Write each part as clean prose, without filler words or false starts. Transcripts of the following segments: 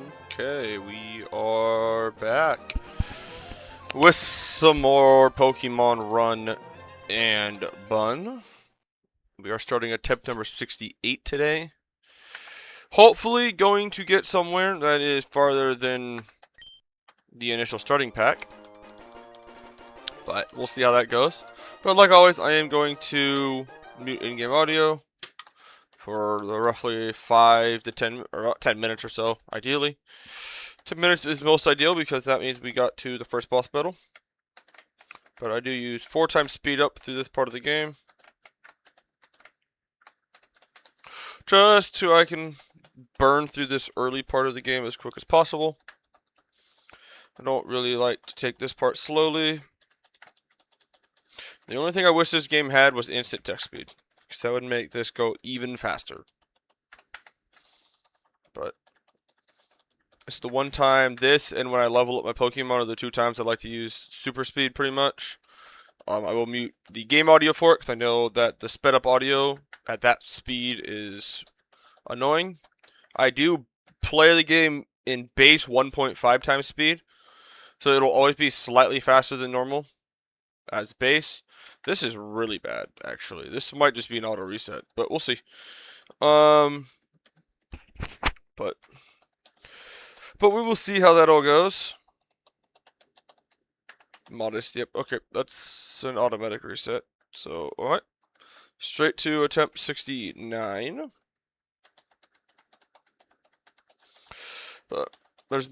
Okay, we are back with some more Pokemon Run and Bun. We are starting attempt number 68 today. Hopefully going to get somewhere that is farther than the initial starting pack. But we'll see how that goes. But like always, I am going to mute in-game audio for the roughly 5 to 10 or about 10 minutes or so, ideally. 10 minutes is most ideal because that means we got to the first boss battle. But I do use 4 times speed up through this part of the game. Just so I can burn through this early part of the game as quick as possible. I don't really like to take this part slowly. The only thing I wish this game had was instant text speed, because that would make this go even faster. But it's the one time this and when I level up my Pokemon are the 2 times I like to use super speed pretty much. I will mute the game audio for it because I know that the sped up audio at that speed is annoying. I do play the game in base 1.5 times speed, so it'll always be slightly faster than normal as base. This is really bad, actually. This might just be an auto reset, but we'll see. But we will see how that all goes. Modest, yep. Okay, that's an automatic reset. So, alright. Straight to attempt 69. But there's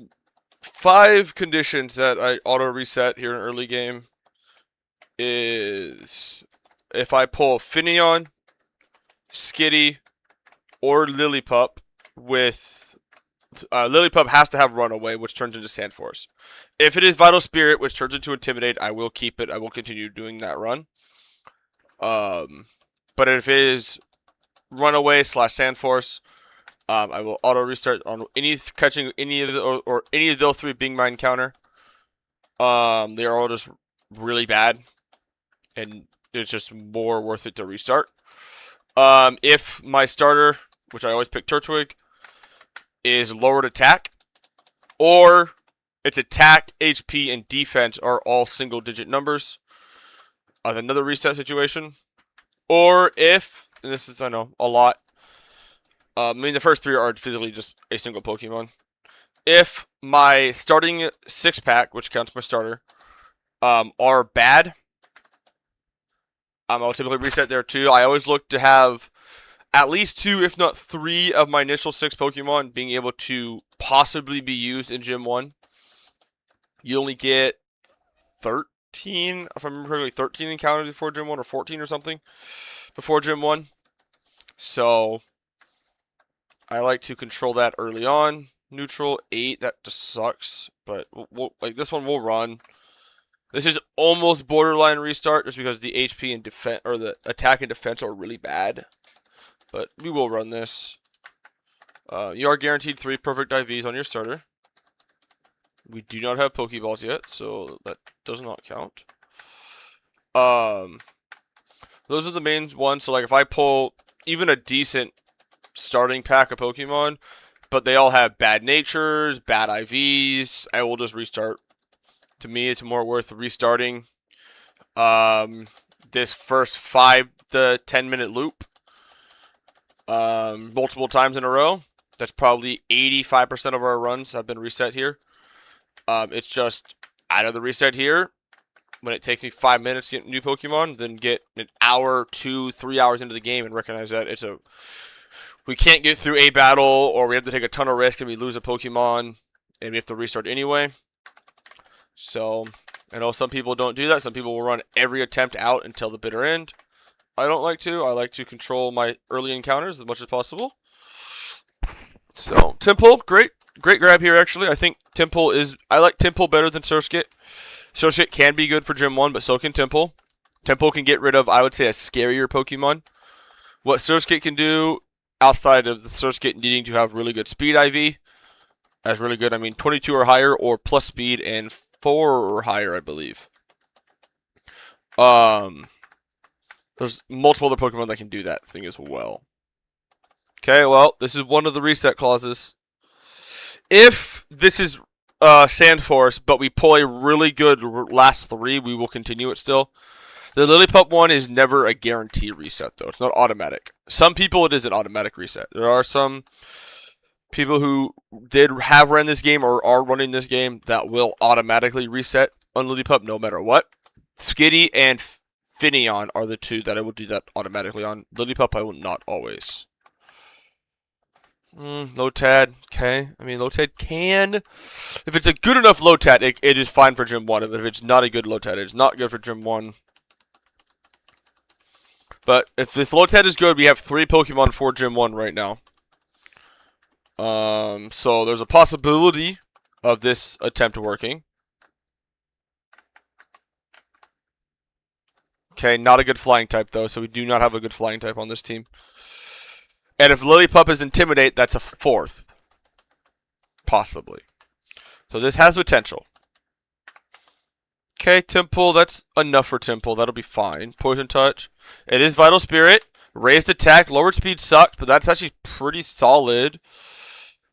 5 conditions that I auto reset here in early game. Is if I pull Finneon, Skitty, or Lillipup with Lillipup has to have Runaway, which turns into Sandforce. If it is Vital Spirit, which turns into Intimidate, I will keep it. I will continue doing that run. But if it is Runaway / Sandforce, I will auto restart on catching any of the, or any of those 3 being my encounter. They are all just really bad, and it's just more worth it to restart. If my starter, which I always pick Turtwig, is lowered attack, or its attack, HP, and defense are all single-digit numbers, another reset situation. Or if, and this is, I know, a lot, I mean, the first 3 are physically just a single Pokemon. If my starting 6-pack, which counts my starter, are bad, I'll typically reset there too. I always look to have at least 2, if not 3, of my initial 6 Pokemon being able to possibly be used in Gym 1. You only get 13, if I remember correctly, 13 encounters before Gym 1, or 14 or something before Gym 1. So I like to control that early on. Neutral 8, that just sucks, but like this one will run. This is almost borderline restart just because the HP and defense, or the attack and defense, are really bad. But we will run this. You are guaranteed 3 perfect IVs on your starter. We do not have Pokeballs yet, so that does not count. Those are the main ones. So like if I pull even a decent starting pack of Pokemon, but they all have bad natures, bad IVs, I will just restart. To me, it's more worth restarting this first 5 to 10 minute loop multiple times in a row. That's probably 85% of our runs have been reset here. It's just out of the reset here, when it takes me 5 minutes to get new Pokemon, then get an hour, 2, 3 hours into the game and recognize that we can't get through a battle, or we have to take a ton of risk and we lose a Pokemon and we have to restart anyway. So, I know some people don't do that. Some people will run every attempt out until the bitter end. I don't like to. I like to control my early encounters as much as possible. So, Temple, great grab here, actually. I think I like Temple better than Surskit. Surskit can be good for Gym 1, but so can Temple. Temple can get rid of, I would say, a scarier Pokemon. What Surskit can do, outside of the Surskit needing to have really good speed IV, that's really good. I mean, 22 or higher, or plus speed, and 4 or higher, I believe. There's multiple other Pokemon that can do that thing as well. Okay, well, this is one of the reset clauses. If this is Sand Forest, but we pull a really good last 3, we will continue it still. The Lily Pup one is never a guarantee reset, though. It's not automatic. Some people, it is an automatic reset. There are some people who did have run this game or are running this game that will automatically reset on Lily Pup no matter what. Skitty and Finion are the 2 that I will do that automatically on. Lily Pup, I will not always. Lotad, okay. I mean, Lotad can. If it's a good enough Lotad, it is fine for Gym 1. If it's not a good Lotad, it's not good for Gym 1. But if this Lotad is good, we have 3 Pokemon for Gym 1 right now. So there's a possibility of this attempt working. Okay, not a good flying type, though, so we do not have a good flying type on this team. And if Lily Pup is Intimidate, that's a 4th. Possibly. So this has potential. Okay, Temple, that's enough for Temple. That'll be fine. Poison Touch. It is Vital Spirit. Raised Attack. Lowered Speed sucked, but that's actually pretty solid.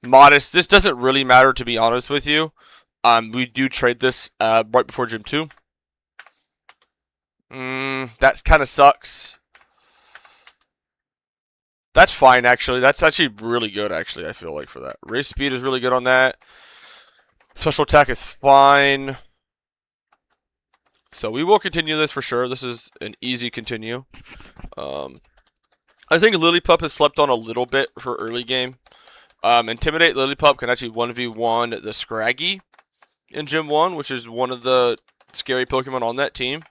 Modest. This doesn't really matter, to be honest with you. We do trade this right before Gym 2. That kind of sucks. That's fine, actually. That's actually really good, actually, I feel like, for that. Race speed is really good on that. Special attack is fine. So we will continue this for sure. This is an easy continue. I think Lily Pup has slept on a little bit for early game. Intimidate Lily Pup can actually 1v1 the Scraggy in Gym 1, which is one of the scary Pokemon on that team.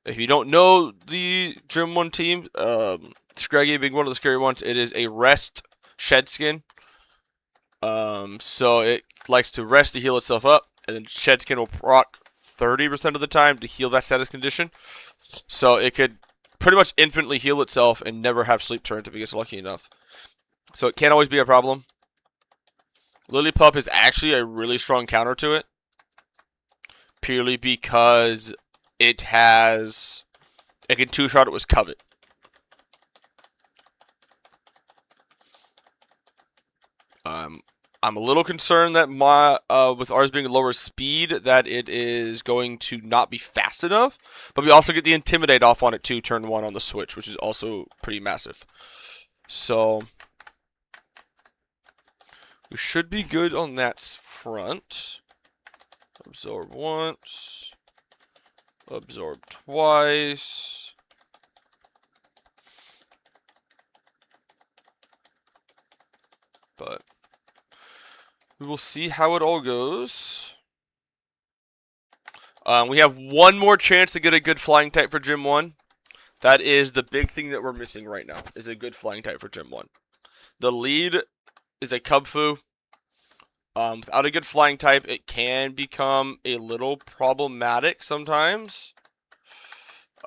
If you don't know the Gym 1 team, Scraggy being one of the scary ones, it is a rest shed skin. So it likes to rest to heal itself up, and then shed skin will proc 30% of the time to heal that status condition. So it could pretty much infinitely heal itself and never have sleep turns if it gets lucky enough. So it can't always be a problem. Lily Pup is actually a really strong counter to it, purely because it can 2-shot it with Covet. I'm a little concerned that with ours being lower speed, that it is going to not be fast enough. But we also get the Intimidate off on it too, turn 1 on the switch, which is also pretty massive. So we should be good on that front. Absorb once. Absorb twice. But we will see how it all goes. We have one more chance to get a good flying type for Gym 1. That is the big thing that we're missing right now, is a good flying type for Gym 1. The lead is a Cubfu. Without a good flying type, it can become a little problematic sometimes.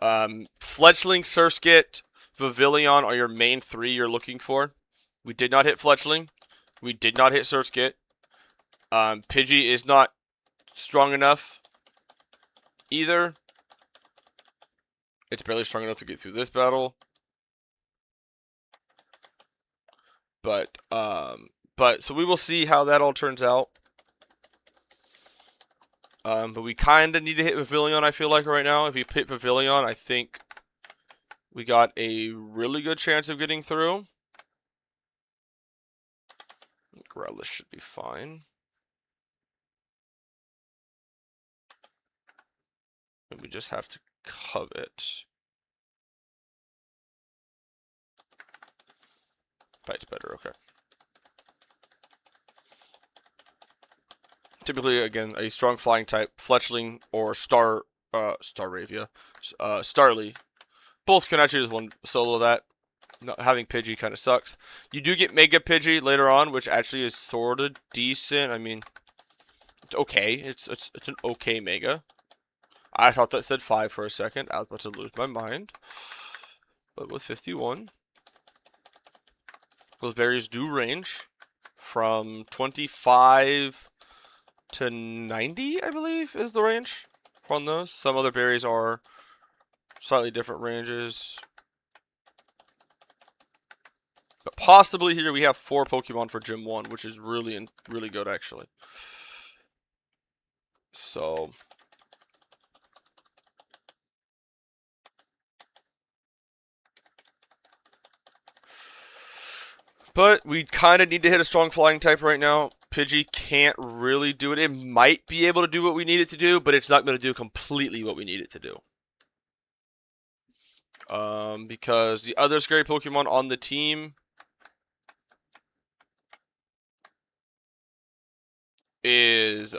Fletchling, Surskit, Pavilion are your main 3 you're looking for. We did not hit Fletchling. We did not hit Surskit. Pidgey is not strong enough either. It's barely strong enough to get through this battle. But so we will see how that all turns out. But we kind of need to hit Pavilion, I feel like, right now. If we hit Pavilion, I think we got a really good chance of getting through. Growlithe should be fine. And we just have to Covet. Bite's better, okay. Typically, again, a strong flying type, Fletchling or Staravia, Starly. Both can actually just one solo that. Not having Pidgey kind of sucks. You do get Mega Pidgey later on, which actually is sort of decent. I mean, it's okay. It's an okay Mega. I thought that said 5 for a second. I was about to lose my mind. But with 51, those berries do range from 25 to 90, I believe, is the range on those. Some other berries are slightly different ranges. But possibly here we have 4 Pokemon for Gym 1, which is really good, actually. So... But we kind of need to hit a strong flying type right now. Pidgey can't really do it. It might be able to do what we need it to do, but it's not going to do completely what we need it to do. Because the other scary Pokemon on the team is the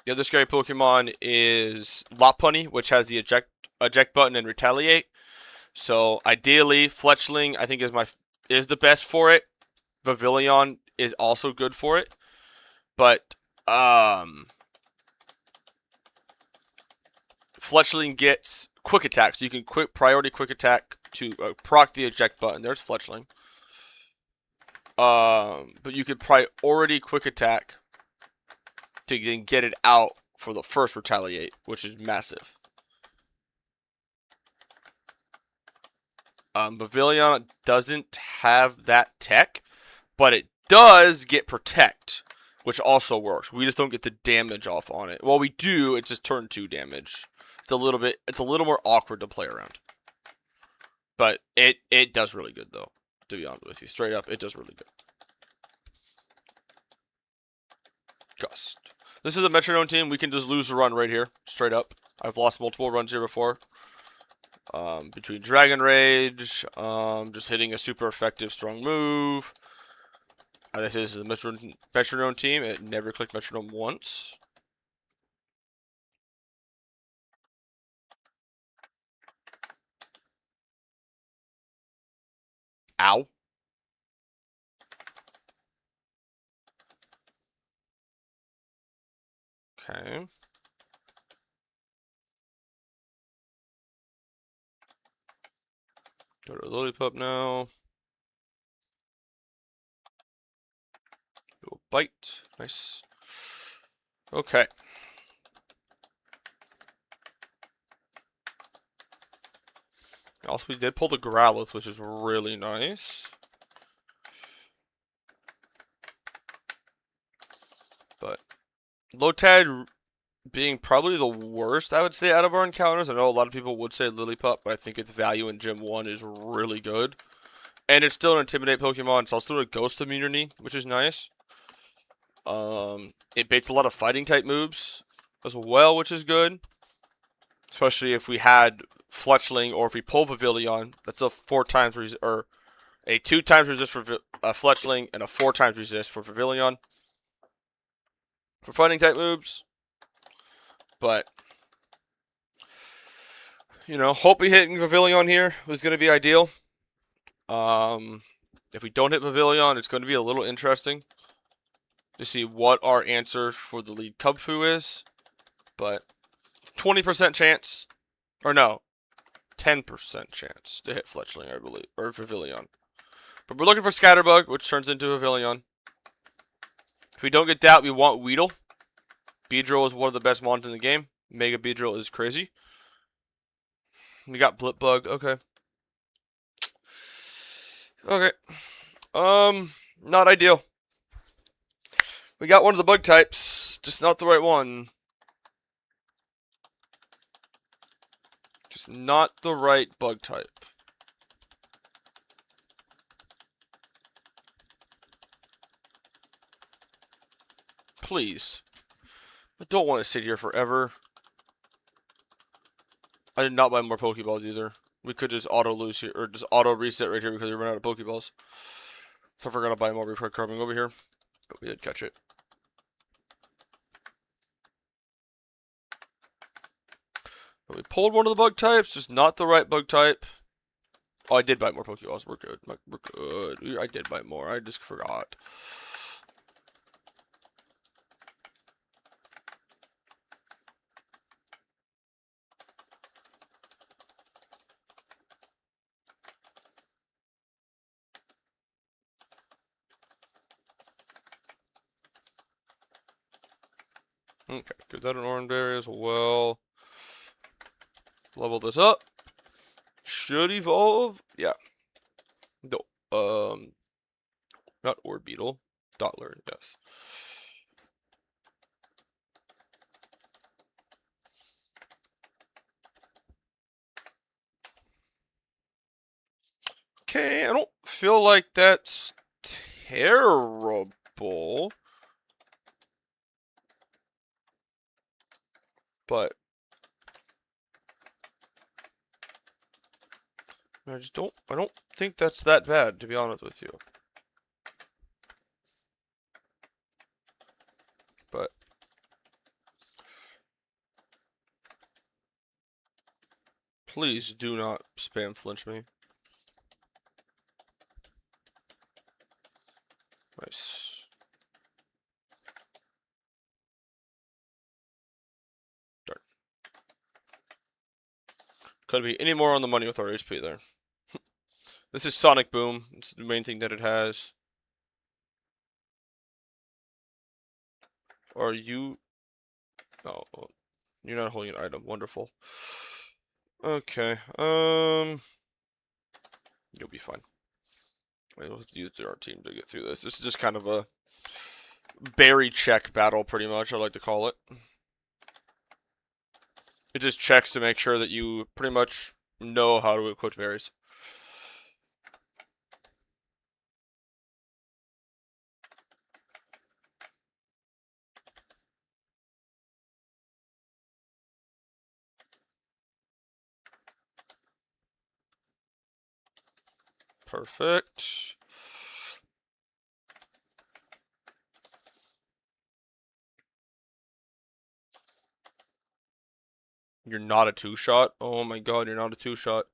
other scary Pokemon is Lopunny, which has the eject button and retaliate. So ideally, Fletchling I think is the best for it. Pavilion is also good for it, but Fletchling gets quick attack, so you can priority quick attack to proc the eject button. There's Fletchling. But you could priority quick attack to then get it out for the first retaliate, which is massive. Pavilion doesn't have that tech, but it does get protect, which also works. We just don't get the damage off on it. Well, we do. It's just turn 2 damage. It's a little more awkward to play around. But it does really good, though, to be honest with you. Straight up, it does really good. Gust. This is a Metronome team. We can just lose a run right here, straight up. I've lost multiple runs here before. Between Dragon Rage, just hitting a super effective strong move. This is the Metronome team. It never clicked Metronome once. Ow. Okay. Go to Lillipup now. Do a bite. Nice. Okay. Also, we did pull the Growlithe, which is really nice. But Lotad being probably the worst, I would say, out of our encounters. I know a lot of people would say Lillipup, but I think its value in Gym 1 is really good. And it's still an Intimidate Pokemon. It's also a Ghost immunity, which is nice. It baits a lot of fighting type moves as well, which is good. Especially if we had Fletchling or if we pull Pavilion. That's a 4 times or a 2 times resist for Fletchling and a 4 times resist for Pavilion. For fighting type moves. But, you know, hope we hitting Pavilion here was going to be ideal. If we don't hit Pavilion, it's going to be a little interesting to see what our answer for the lead Cubfu is. But 20% chance, or no, 10% chance to hit Fletchling, I believe, or Pavilion. But we're looking for Scatterbug, which turns into Pavilion. If we don't get that, we want Weedle. Beedrill is one of the best mons in the game. Mega Beedrill is crazy. We got Blipbug, okay. Okay. Not ideal. We got one of the bug types, just not the right one. Just not the right bug type. Please. I don't want to sit here forever. I did not buy more Pokeballs either. We could just auto lose here, or just auto reset right here because we ran out of Pokeballs. So I forgot to buy more before coming over here. But we did catch it. But we pulled one of the bug types, just not the right bug type. Oh, I did buy more Pokeballs. We're good. We're good. I did buy more. I just forgot. Okay, give that an orange berry as well. Level this up. should evolve. Yeah. No. Not Orbeetle. Dottler, yes. Okay, I don't feel like that's terrible. But I don't think that's that bad, to be honest with you. But please do not spam flinch me. Nice. Darn. Couldn't be any more on the money with our HP there. This is Sonic Boom. It's the main thing that it has. Are you... Oh, you're not holding an item. Wonderful. Okay. You'll be fine. We'll have to use our team to get through this. This is just kind of a berry check battle, pretty much, I like to call it. It just checks to make sure that you pretty much know how to equip berries. Perfect. You're not a two-shot? Oh my god, you're not a two-shot.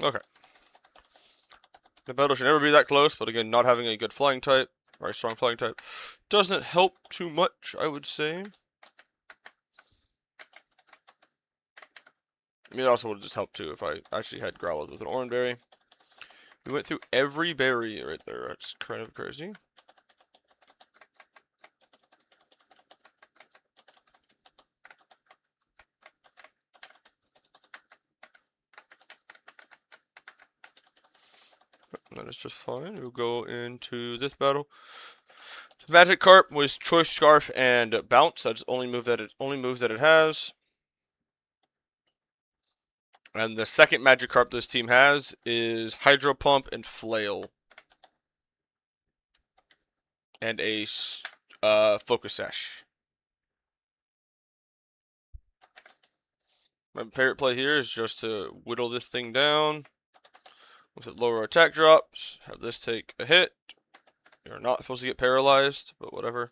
Okay. The battle should never be that close, but again, not having a good flying type, or a strong flying type, doesn't help too much, I would say. I mean, it also would just help too if I actually had Growlithe with an Orange Berry. We went through every berry right there. That's kind of crazy. That is just fine. We'll go into this battle. Magikarp with Choice Scarf and Bounce. That's the only moves that it has. And the second Magikarp this team has is Hydro Pump and Flail. And a Focus Sash. My favorite play here is just to whittle this thing down with it lower attack drops. Have this take a hit. You're not supposed to get paralyzed, but whatever.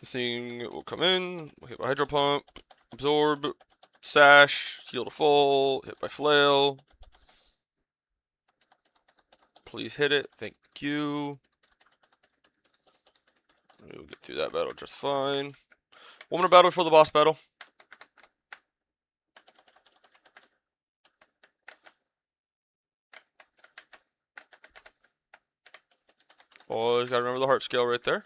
The thing will come in, hit by Hydro Pump, Absorb, Sash, heal to full, hit by Flail. Please hit it. Thank you. We'll get through that battle just fine. One more battle before the boss battle. Always gotta remember the heart scale right there.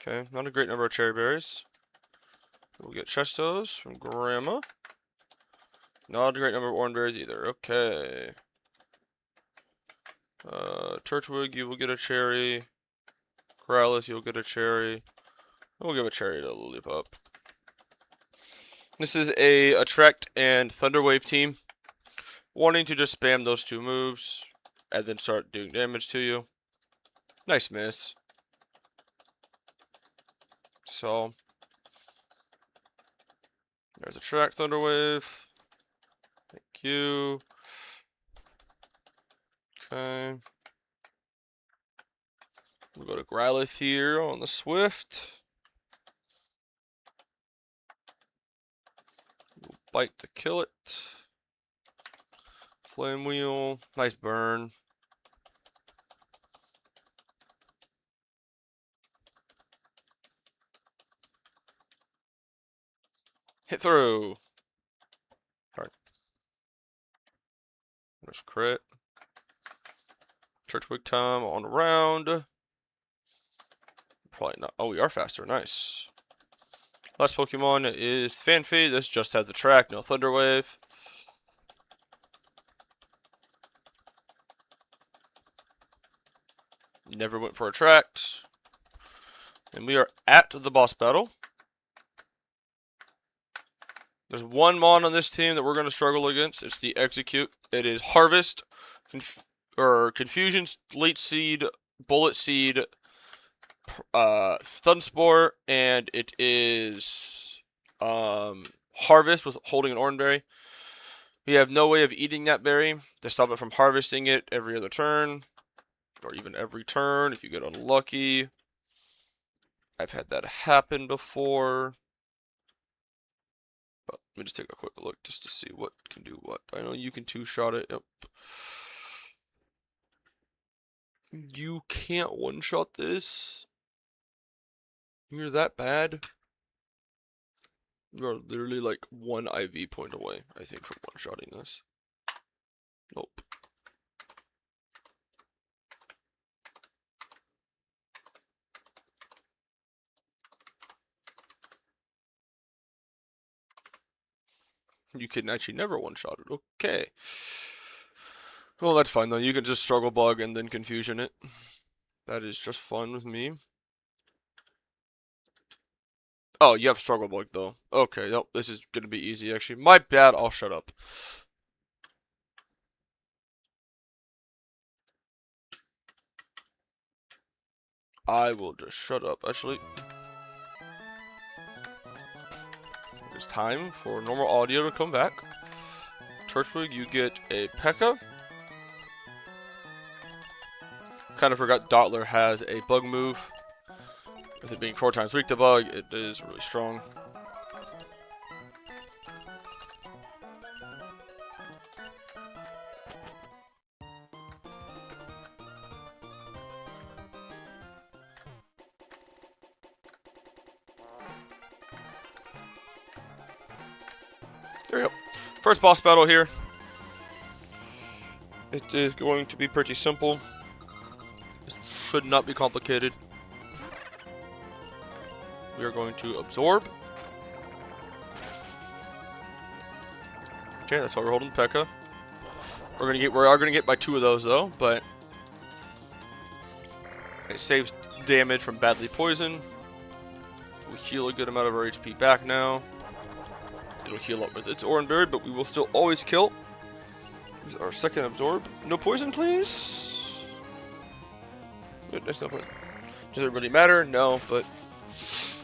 Okay, not a great number of cherry berries. We'll get Chestos from Grandma. Not a great number of orange berries either. Okay. Turtwig, you will get a cherry. Growlithe, you'll get a cherry. We'll give a cherry to Lillipup. This is a Attract and Thunderwave team. Wanting to just spam those two moves and then start doing damage to you. Nice miss. So, there's Attract Thunderwave. Thank you. Okay. We'll go to Growlithe here on the Swift. We'll bite to kill it. Flame Wheel. Nice burn. Hit through. Darn. There's crit. Turtwig time on round. Probably not. Oh, we are faster. Nice. Last Pokemon is Fanfy. This just has the track, no Thunder Wave. Never went for attract. And we are at the boss battle. There's one mon on this team that we're going to struggle against. It's the Execute. It is Harvest, Confusion, Late Seed, Bullet Seed, Stun Spore, and it is Harvest with holding an Orange Berry. We have no way of eating that berry to stop it from harvesting it every other turn, or even every turn if you get unlucky. I've had that happen before. But let me just take a quick look just to see what can do what. I know you can two-shot it. Yep. You can't one-shot this. You're that bad. You're literally like one IV point away, I think, from one-shotting this. Nope. You can actually never one-shot it. Okay. Well, that's fine, though. You can just Struggle Bug and then Confusion it. That is just fun with me. Oh, you have Struggle Bug, though. Okay, nope, this is going to be easy, actually. My bad, I'll shut up. I will just shut up, actually. It's time for normal audio to come back. Turtwig, you get a P.E.K.K.A. Kind of forgot Dottler has a bug move. With it being 4 times weak to bug, it is really strong. There we go. First boss battle here. It is going to be pretty simple. It should not be complicated. We are going to absorb. Okay, that's how we're holding P.E.K.K.A. We are gonna get by 2 of those though, but it saves damage from badly poison. We heal a good amount of our HP back now. It'll heal up with its Orange Berry, but we will still always kill. Our second absorb. No poison, please. Good, there's no poison. Does it really matter? No, but it's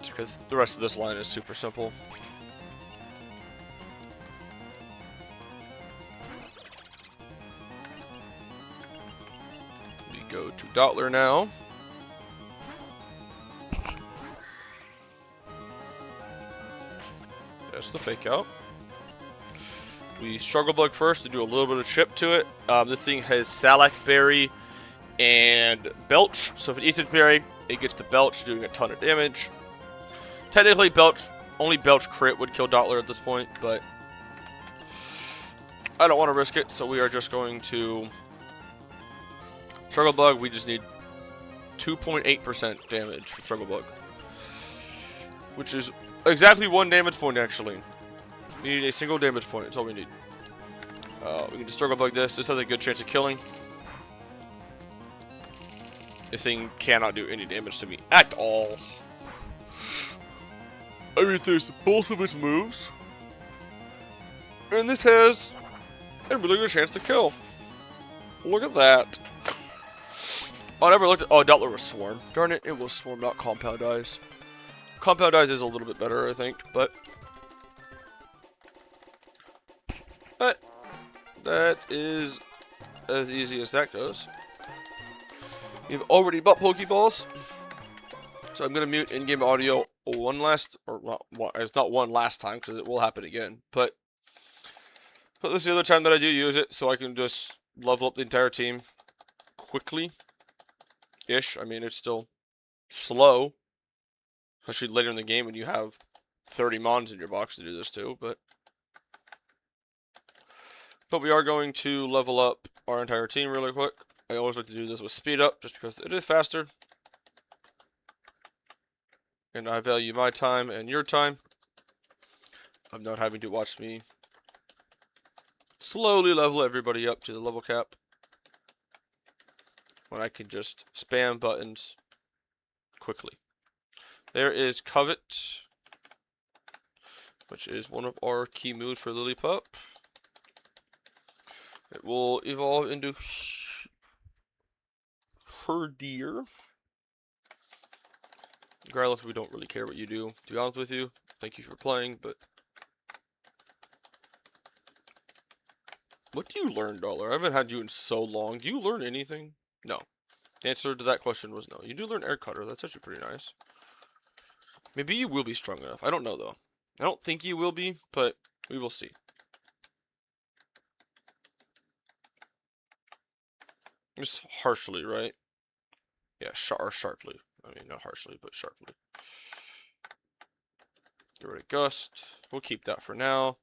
because the rest of this line is super simple. We go to Dottler now. That's the fake out. We Struggle Bug first to do a little bit of chip to it. This thing has Salac Berry and Belch. So if it eats its berry, it gets the Belch, doing a ton of damage. Technically, only Belch crit would kill Dottler at this point, but I don't want to risk it, so we are just going to Struggle Bug. We just need 2.8% damage from Struggle Bug, which is exactly 1 damage point, actually. We need a single damage point. That's all we need. We can just Struggle Bug this. This has a good chance of killing. This thing cannot do any damage to me at all. I mean, there's both of its moves. And this has a really good chance to kill. Look at that. Oh, I never looked at... Oh, Dottler was Swarm. Darn it, it was Swarm, not Compound Eyes. Compound Eyes is a little bit better, I think, but that is as easy as that goes. We've already bought Pokeballs, so I'm gonna mute in-game audio it's not one last time because it will happen again, but this is the other time that I do use it, so I can just level up the entire team quickly-ish. I mean, it's still slow. Especially later in the game when you have 30 mons in your box to do this too, but we are going to level up our entire team really quick. I always like to do this with speed up, just because it is faster. And I value my time and your time of not having to watch me slowly level everybody up to the level cap, when I can just spam buttons quickly. There is Covet, which is one of our key moves for Lillipup. It will evolve into Herdier. Regardless, we don't really care what you do, to be honest with you. Thank you for playing, but... What do you learn, Dollar? I haven't had you in so long. Do you learn anything? No. The answer to that question was no. You do learn Air Cutter. That's actually pretty nice. Maybe you will be strong enough. I don't know, though. I don't think you will be, but we will see. Just harshly, right? Yeah, or sharply. I mean, not harshly, but sharply. Get rid of Gust. We'll keep that for now.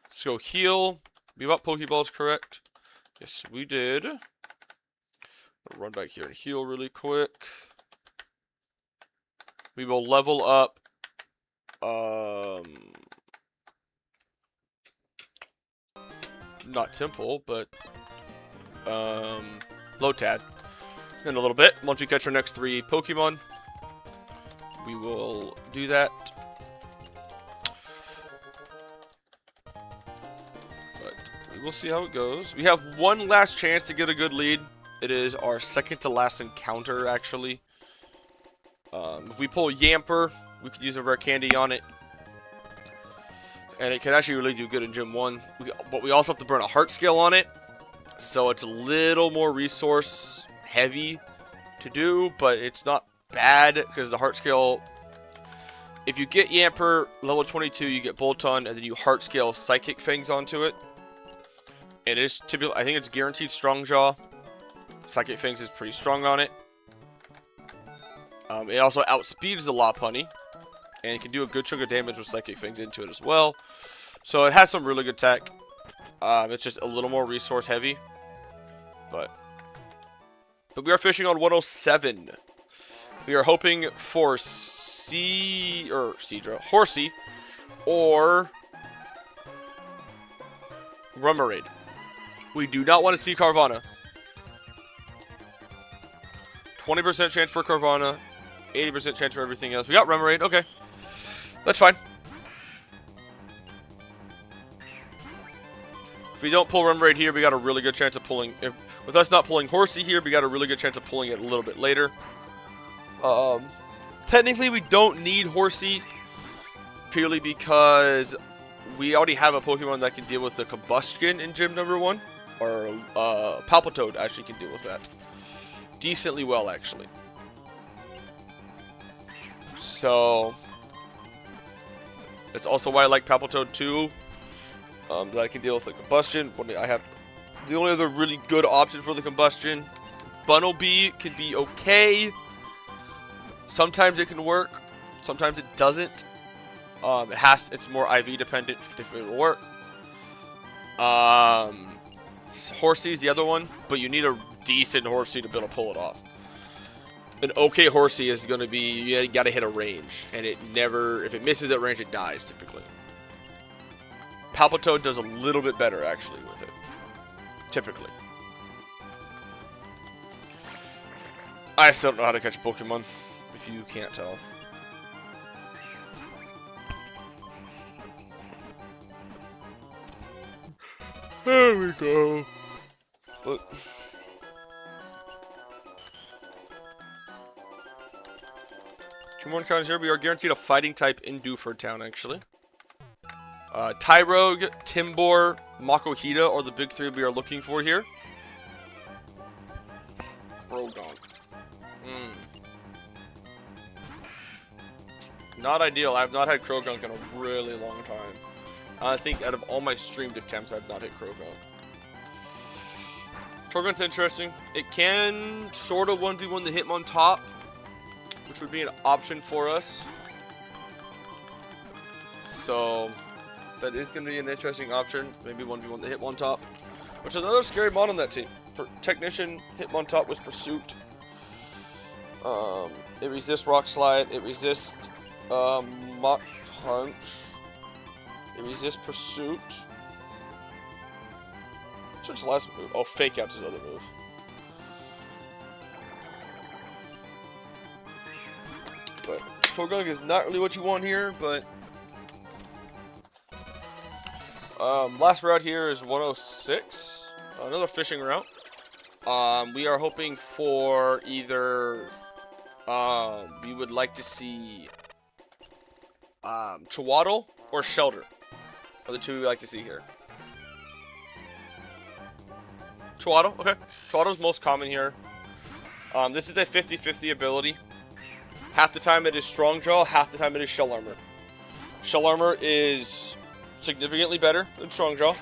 Let's go heal. We got Pokeballs correct. Yes, we did. I'll run back here and heal really quick. We will level up. Not Temple, but Lotad in a little bit. Once we catch our next 3 Pokemon, we will do that. But we will see how it goes. We have one last chance to get a good lead. It is our second to last encounter, actually. If we pull Yamper, we could use a rare candy on it. And it can actually really do good in Gym 1. But we also have to burn a heart scale on it. So it's a little more resource heavy to do, but it's not bad because the heart scale, if you get Yamper level 22, you get Bolton, and then you heart scale Psychic Fangs onto it. It is typically, I think it's guaranteed Strong Jaw. Psychic Fangs is pretty strong on it. It also outspeeds the Lopunny, and it can do a good chunk of damage with Psychic Fangs into it as well. So it has some really good tech. It's just a little more resource heavy, but we are fishing on 107. We are hoping for Horsey or Remoraid. We do not want to see Carvana. 20% chance for Carvana, 80% chance for everything else. We got Remoraid. Okay, that's fine. If we don't pull Remoraid here, we got a really good chance of pulling. With us not pulling Horsey here, we got a really good chance of pulling it a little bit later. Technically, we don't need Horsey, purely because we already have a Pokemon that can deal with the combustion in Gym number 1. Or Palpitoad actually can deal with that decently well, actually. So that's also why I like Palpitoad 2. That I can deal with the combustion. I have the only other really good option for the combustion. Bunnelby can be okay. Sometimes it can work. Sometimes it doesn't. It's more IV dependent if it will work. Horsey's the other one, but you need a decent Horsey to be able to pull it off. An okay Horsey is going to be, you got to hit a range, and it never, if it misses that range, it dies typically. Palpitoad does a little bit better actually with it, typically. I still don't know how to catch Pokemon, if you can't tell. There we go. Look. 2 more encounters here. We are guaranteed a fighting type in Dewford Town, actually. Tyrogue, Timbor, Makuhita are the big 3 we are looking for here. Croagunk. Not ideal. I have not had Croagunk in a really long time. I think out of all my streamed attempts, I've not hit Croagunk. Croagunk's interesting. It can sort of 1v1 the Hitmontop, which would be an option for us. So that is going to be an interesting option. Maybe 1v1 the Hitmontop, which is another scary mod on that team. Technician Hitmontop with Pursuit. It resists Rock Slide. It resists Mach Punch. It resists Pursuit. What's its last move? Oh, Fake Out's his other move. But Torgunk is not really what you want here, but last route here is 106. Another fishing route. We are hoping for either we would like to see Chihuahua or Shelter are the two we like to see here. Chihuahua, okay. Chihuahua's most common here. This is the 50-50 ability. Half the time it is Strong Jaw, half the time it is Shell Armor. Shell Armor is significantly better than Strong Jaw.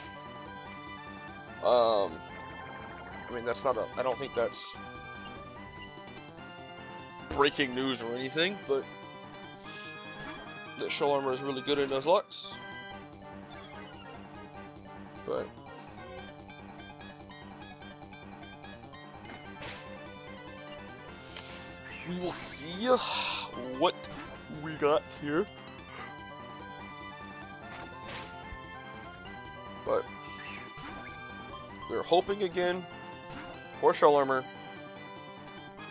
I mean, that's not a... I don't think that's breaking news or anything, but that Shell Armor is really good in Nuzlocks. But we will see what we got here. But they're hoping again for Shell Armor.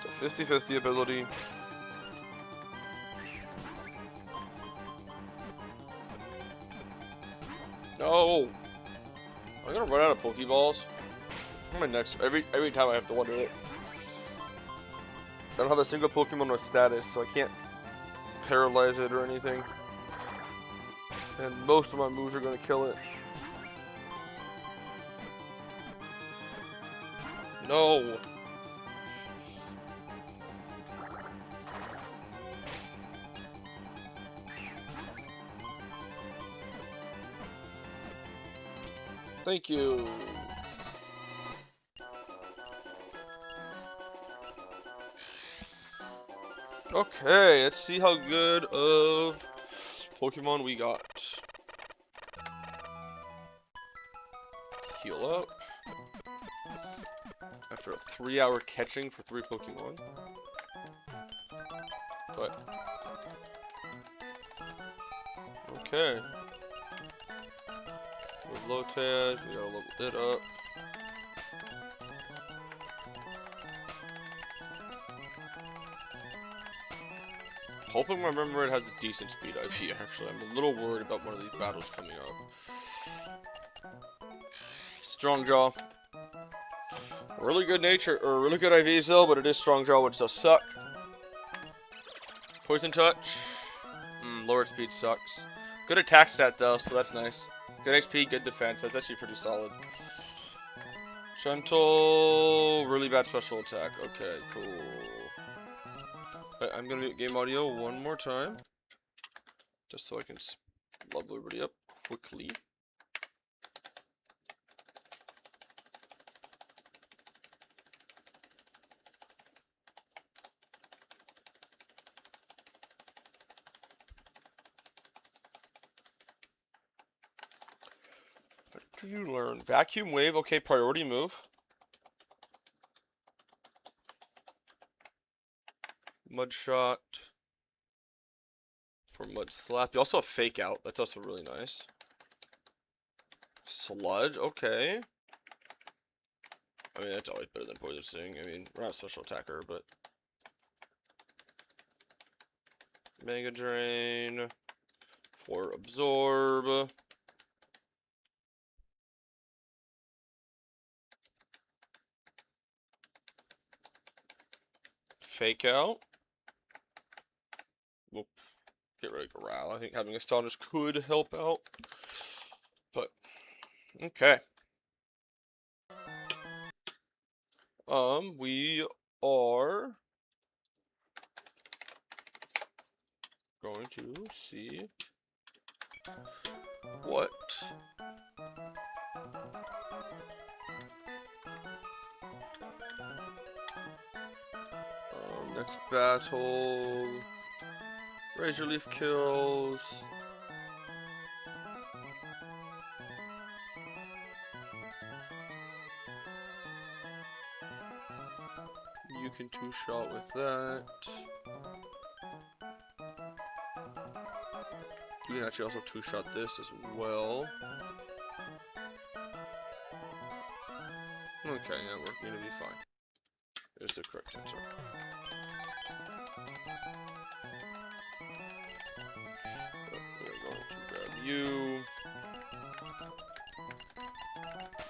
The 50-50 ability. No! I'm gonna run out of Pokeballs. What am I next? Every time I have to wonder it. I don't have a single Pokemon with status, so I can't paralyze it or anything. And most of my moves are gonna kill it. No! Thank you. Okay, let's see how good of Pokemon we got. Heal up. After a 3-hour catching for 3 Pokemon. But okay. With Lotad, we gotta level it up. Hoping my Remoraid has a decent speed IV, actually. I'm a little worried about one of these battles coming up. Strong Jaw. Really good nature, or really good IVs though, but it is Strong Jaw, which does suck. Poison Touch. Lower speed sucks. Good attack stat though, so that's nice. Good HP, good defense. That's actually pretty solid. Gentle. Really bad special attack. Okay, cool. I'm gonna do game audio one more time, just so I can level everybody up quickly. What do you learn? Vacuum Wave. Okay, priority move. Mud Shot for Mud Slap. You also have Fake Out. That's also really nice. Sludge. Okay. I mean, that's always better than Poison Sting. I mean, we're not a special attacker, but Mega Drain for Absorb. Fake Out. We'll get rid of Growl. I think having Astonished could help out. But, okay. We are going to see what next battle. Razor Leaf kills. you can two-shot with that. You can actually also two-shot this as well. Okay, yeah, we're gonna be fine. There's the correct answer. We're going to grab you.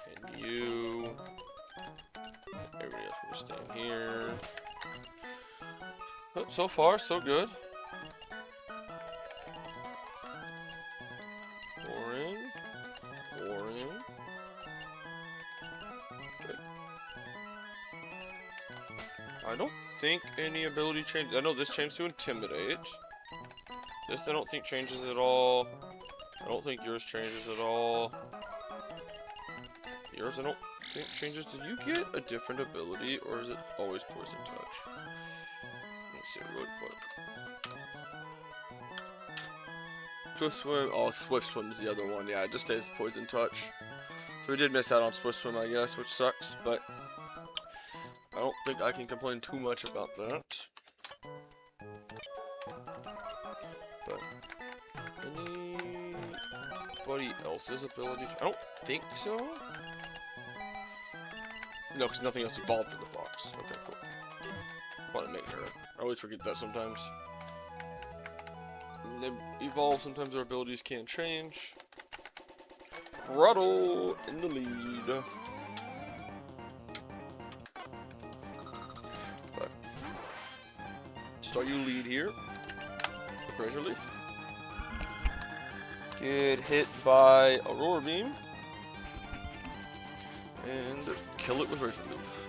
And you. And everybody else will stay in here. Oh, so far, so good. Boring. Boring. Good. I don't think any ability changes. I know this changed to Intimidate. This I don't think changes at all. I don't think yours changes at all. Yours I don't think changes. Do you get a different ability or is it always Poison Touch? Let me see real quick. Swift Swim. Oh, Swift Swim is the other one. Yeah, it just stays Poison Touch. So we did miss out on Swift Swim, I guess, which sucks, but I don't think I can complain too much about that. But anybody else's ability? I don't think so. No, because nothing else evolved in the box. Okay, cool. Want to make sure. I always forget that sometimes. When they evolve, sometimes their abilities can change. Ruddle in the lead. But start you lead here. Razor Leaf. Get hit by Aurora Beam. And kill it with Razor Leaf.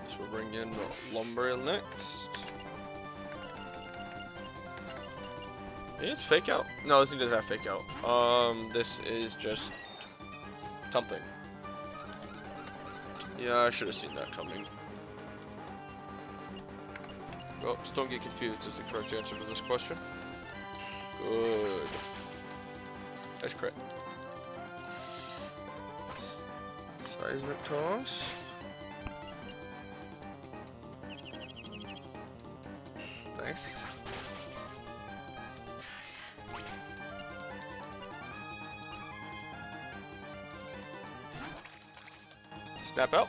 So we'll bring in Lumberl next. Yeah, it's Fake Out. No, this thing doesn't have Fake Out. This is just something. Yeah, I should have seen that coming. Well, just don't get confused is the correct answer to this question. Good. Nice crit. Seismic Toss. Nice. Snap out.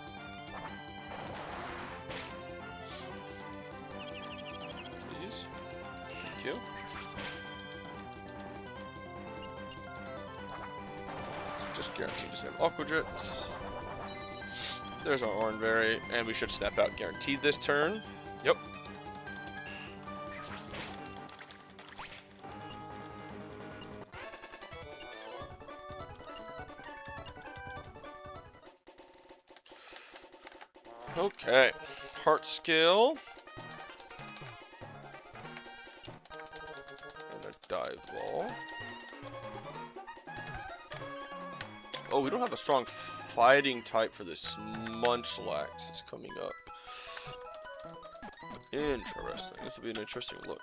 Please. Thank you. Just guaranteed to save Aqua Jets. There's our Oranberry, and we should snap out guaranteed this turn. Yep. Okay, Heart Skill. And a Dive Ball. Oh, we don't have a strong fighting type for this Munchlax. It's coming up. Interesting. This will be an interesting look.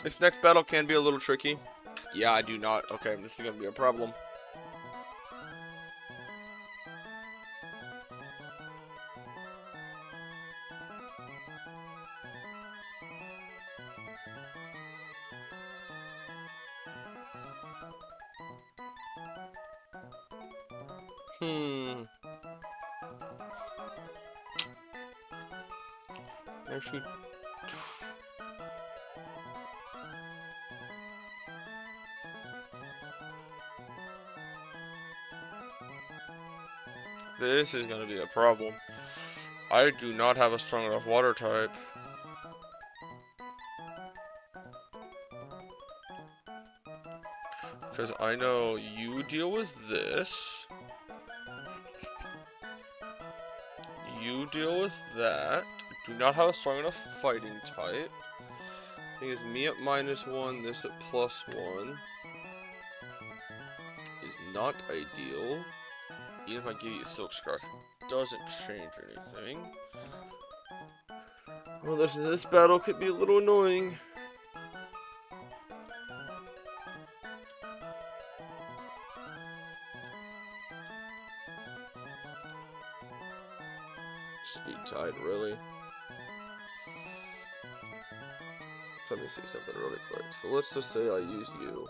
This next battle can be a little tricky. Yeah, I do not. Okay, this is going to be a problem. Actually, this is going to be a problem. I do not have a strong enough water type. Because I know you deal with this. You deal with that. Do not have a strong enough fighting type. I think it's me at -1, this at +1. Is not ideal. Even if I give you Silk Scar, doesn't change anything. Well, this battle could be a little annoying. Speed tide, really? Let me see something really quick. So let's just say I use you.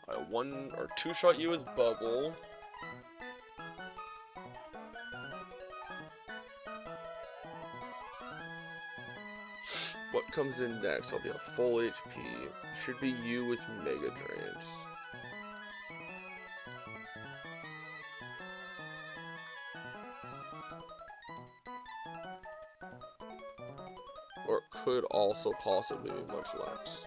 I one or two shot you with bubble. What comes in next? I'll be a full HP. Should be you with Mega Drains. Or it could also possibly be Munchlax.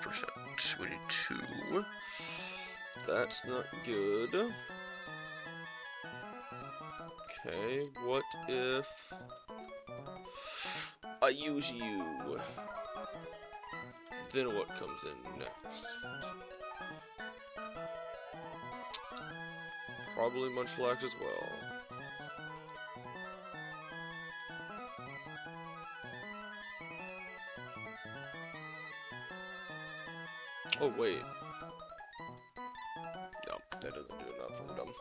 %, 22. That's not good. Okay, what if I use you? Then what comes in next? Probably Munchlax as well. Oh, wait. No, that doesn't do enough. I'm dumb.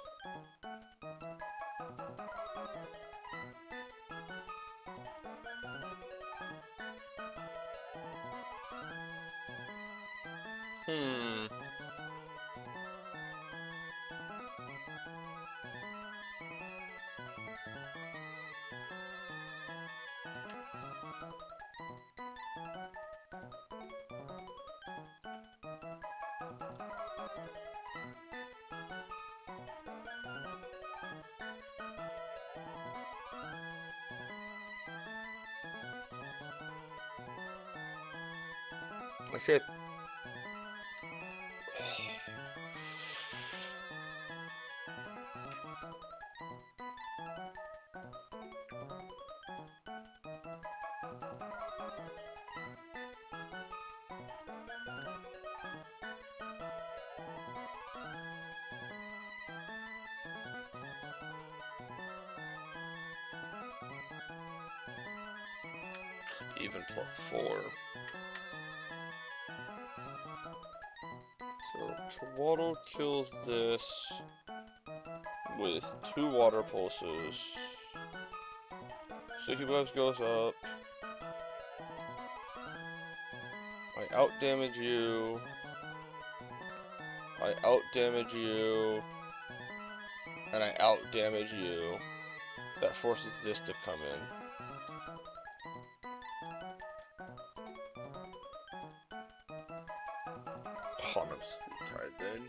I should. Even +4. So Twaddle kills this with 2 water pulses. Sticky Webs goes up. I out-damage you. I out-damage you. And I out-damage you. That forces this to come in. Oh, I'm so tired then.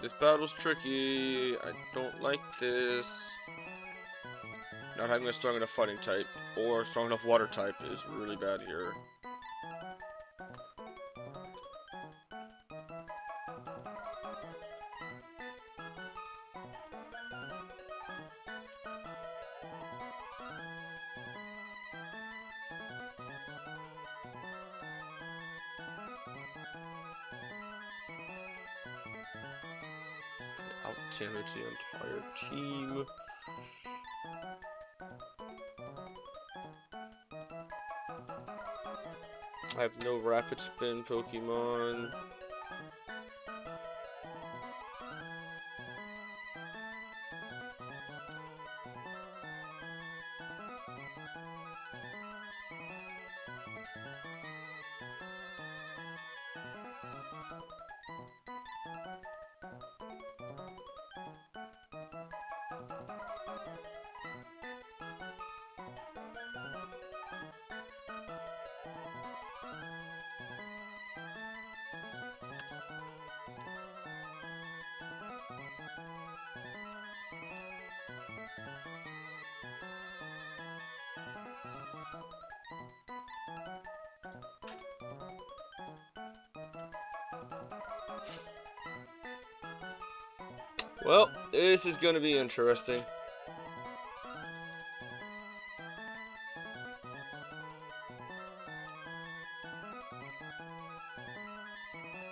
This battle's tricky. I don't like this. Not having a strong enough fighting type or strong enough water type is really bad here. Out-damage the entire team. I have no rapid spin Pokemon. Well, this is going to be interesting.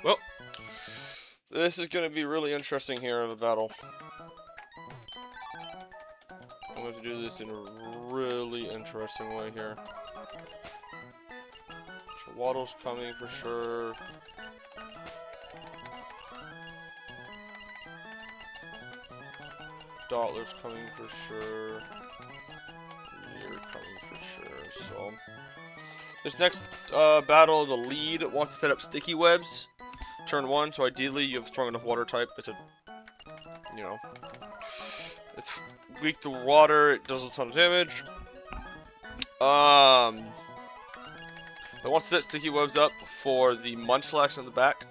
Well, This is going to be really interesting here of a battle. I'm going to do this in a really interesting way here. Waddle's coming for sure. Dottler's coming for sure. You're coming for sure. So this next battle, the lead wants to set up sticky webs. Turn 1, so ideally you have strong enough water type. It's a, you know, it's weak to water. It does a ton of damage. It wants to set sticky webs up for the munchlax on the back.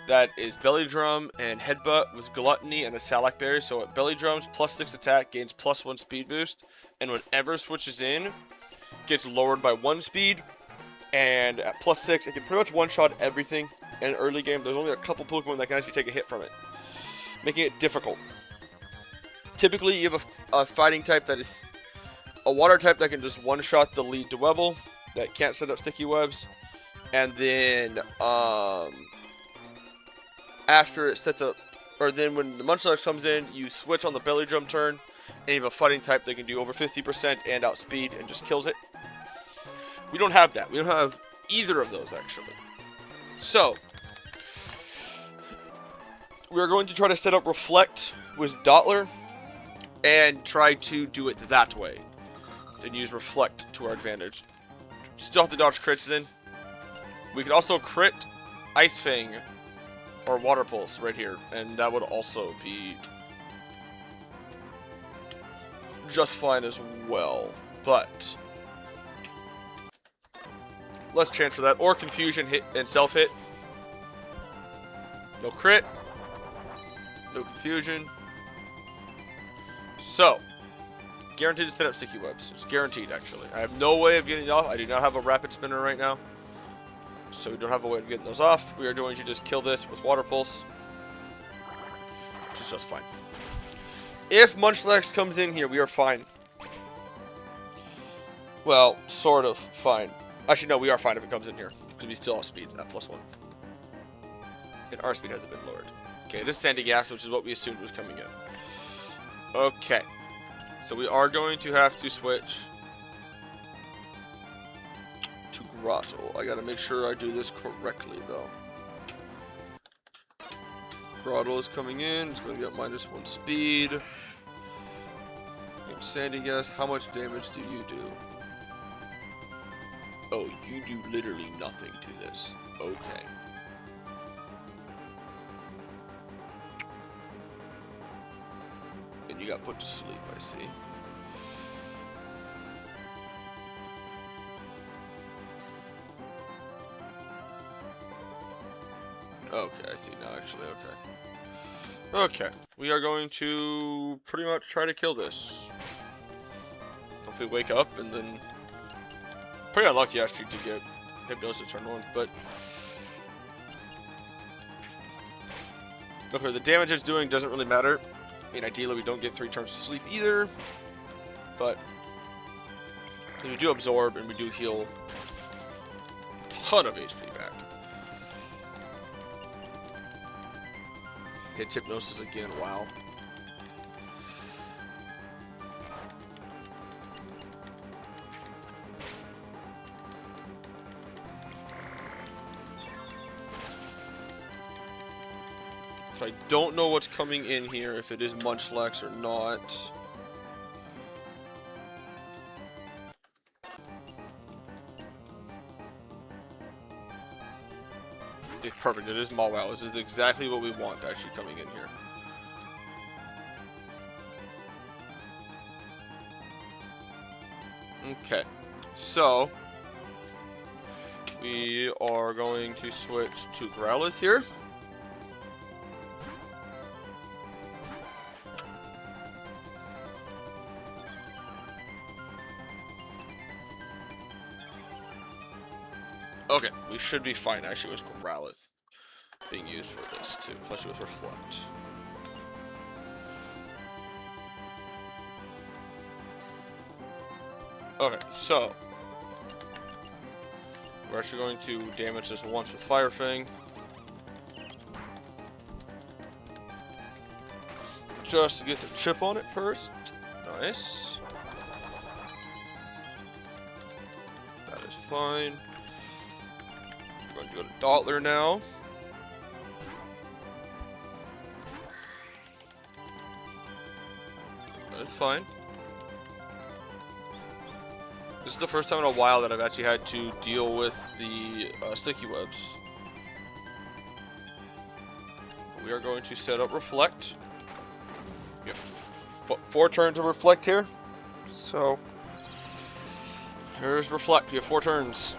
That is belly drum and headbutt with gluttony and a salac berry. So at belly drums, +6 attack gains +1 speed boost, and whenever switches in, gets lowered by 1 speed. And at +6, it can pretty much one-shot everything in an early game. There's only a couple Pokemon that can actually take a hit from it, making it difficult. Typically, you have a fighting type that is a water type that can just one-shot the lead Dwebble that can't set up sticky webs, and then after it sets up, or then when the munchlax comes in, you switch on the belly drum turn, and you have a fighting type that can do over 50% and outspeed and just kills it. We don't have that. We don't have either of those actually. So we're going to try to set up Reflect with Dottler and try to do it that way. Then use Reflect to our advantage. Still have to dodge crits then. We could also crit Ice Fang or Water Pulse right here, and that would also be just fine as well. But let's chance for that. Or Confusion hit and self hit. No crit. No Confusion. So guaranteed to set up sticky webs. It's guaranteed, actually. I have no way of getting it off. I do not have a rapid spinner right now, so we don't have a way of getting those off. We are going to just kill this with Water Pulse, which is just fine. If Munchlax comes in here, we are fine. Well, sort of fine. Actually, no, we are fine if it comes in here, because we still have speed at +1. And our speed hasn't been lowered. Okay, this is Sandy Gas, which is what we assumed was coming in. Okay. So we are going to have to switch to Grottle. I gotta make sure I do this correctly, though. Grottle is coming in. It's going to get -1 speed. And Sandy Gas, how much damage do you do? Oh, you do literally nothing to this. Okay. And you got put to sleep, I see. Okay, I see now, actually, okay. Okay, we are going to pretty much try to kill this. Hopefully wake up, and then... Pretty unlucky, actually, to get Hypnosis turned on, but... Okay, the damage it's doing doesn't really matter. I mean, ideally, we don't get 3 turns of sleep either, but we do absorb and we do heal a ton of HP back. Hits Hypnosis again, wow. So I don't know what's coming in here, if it is Munchlax or not. It's perfect, it is Mawile. This is exactly what we want actually coming in here. Okay, so we are going to switch to Growlithe here. Okay, we should be fine actually with Growlithe being used for this too, plus with Reflect. Okay, so we're actually going to damage this once with Fire Fang. just to get some chip on it first. Nice. That is fine. We're going to go to Dottler now. That is fine. This is the first time in a while that I've actually had to deal with the sticky webs. We are going to set up Reflect. We have 4 turns of Reflect here. So, here's Reflect. We have 4 turns.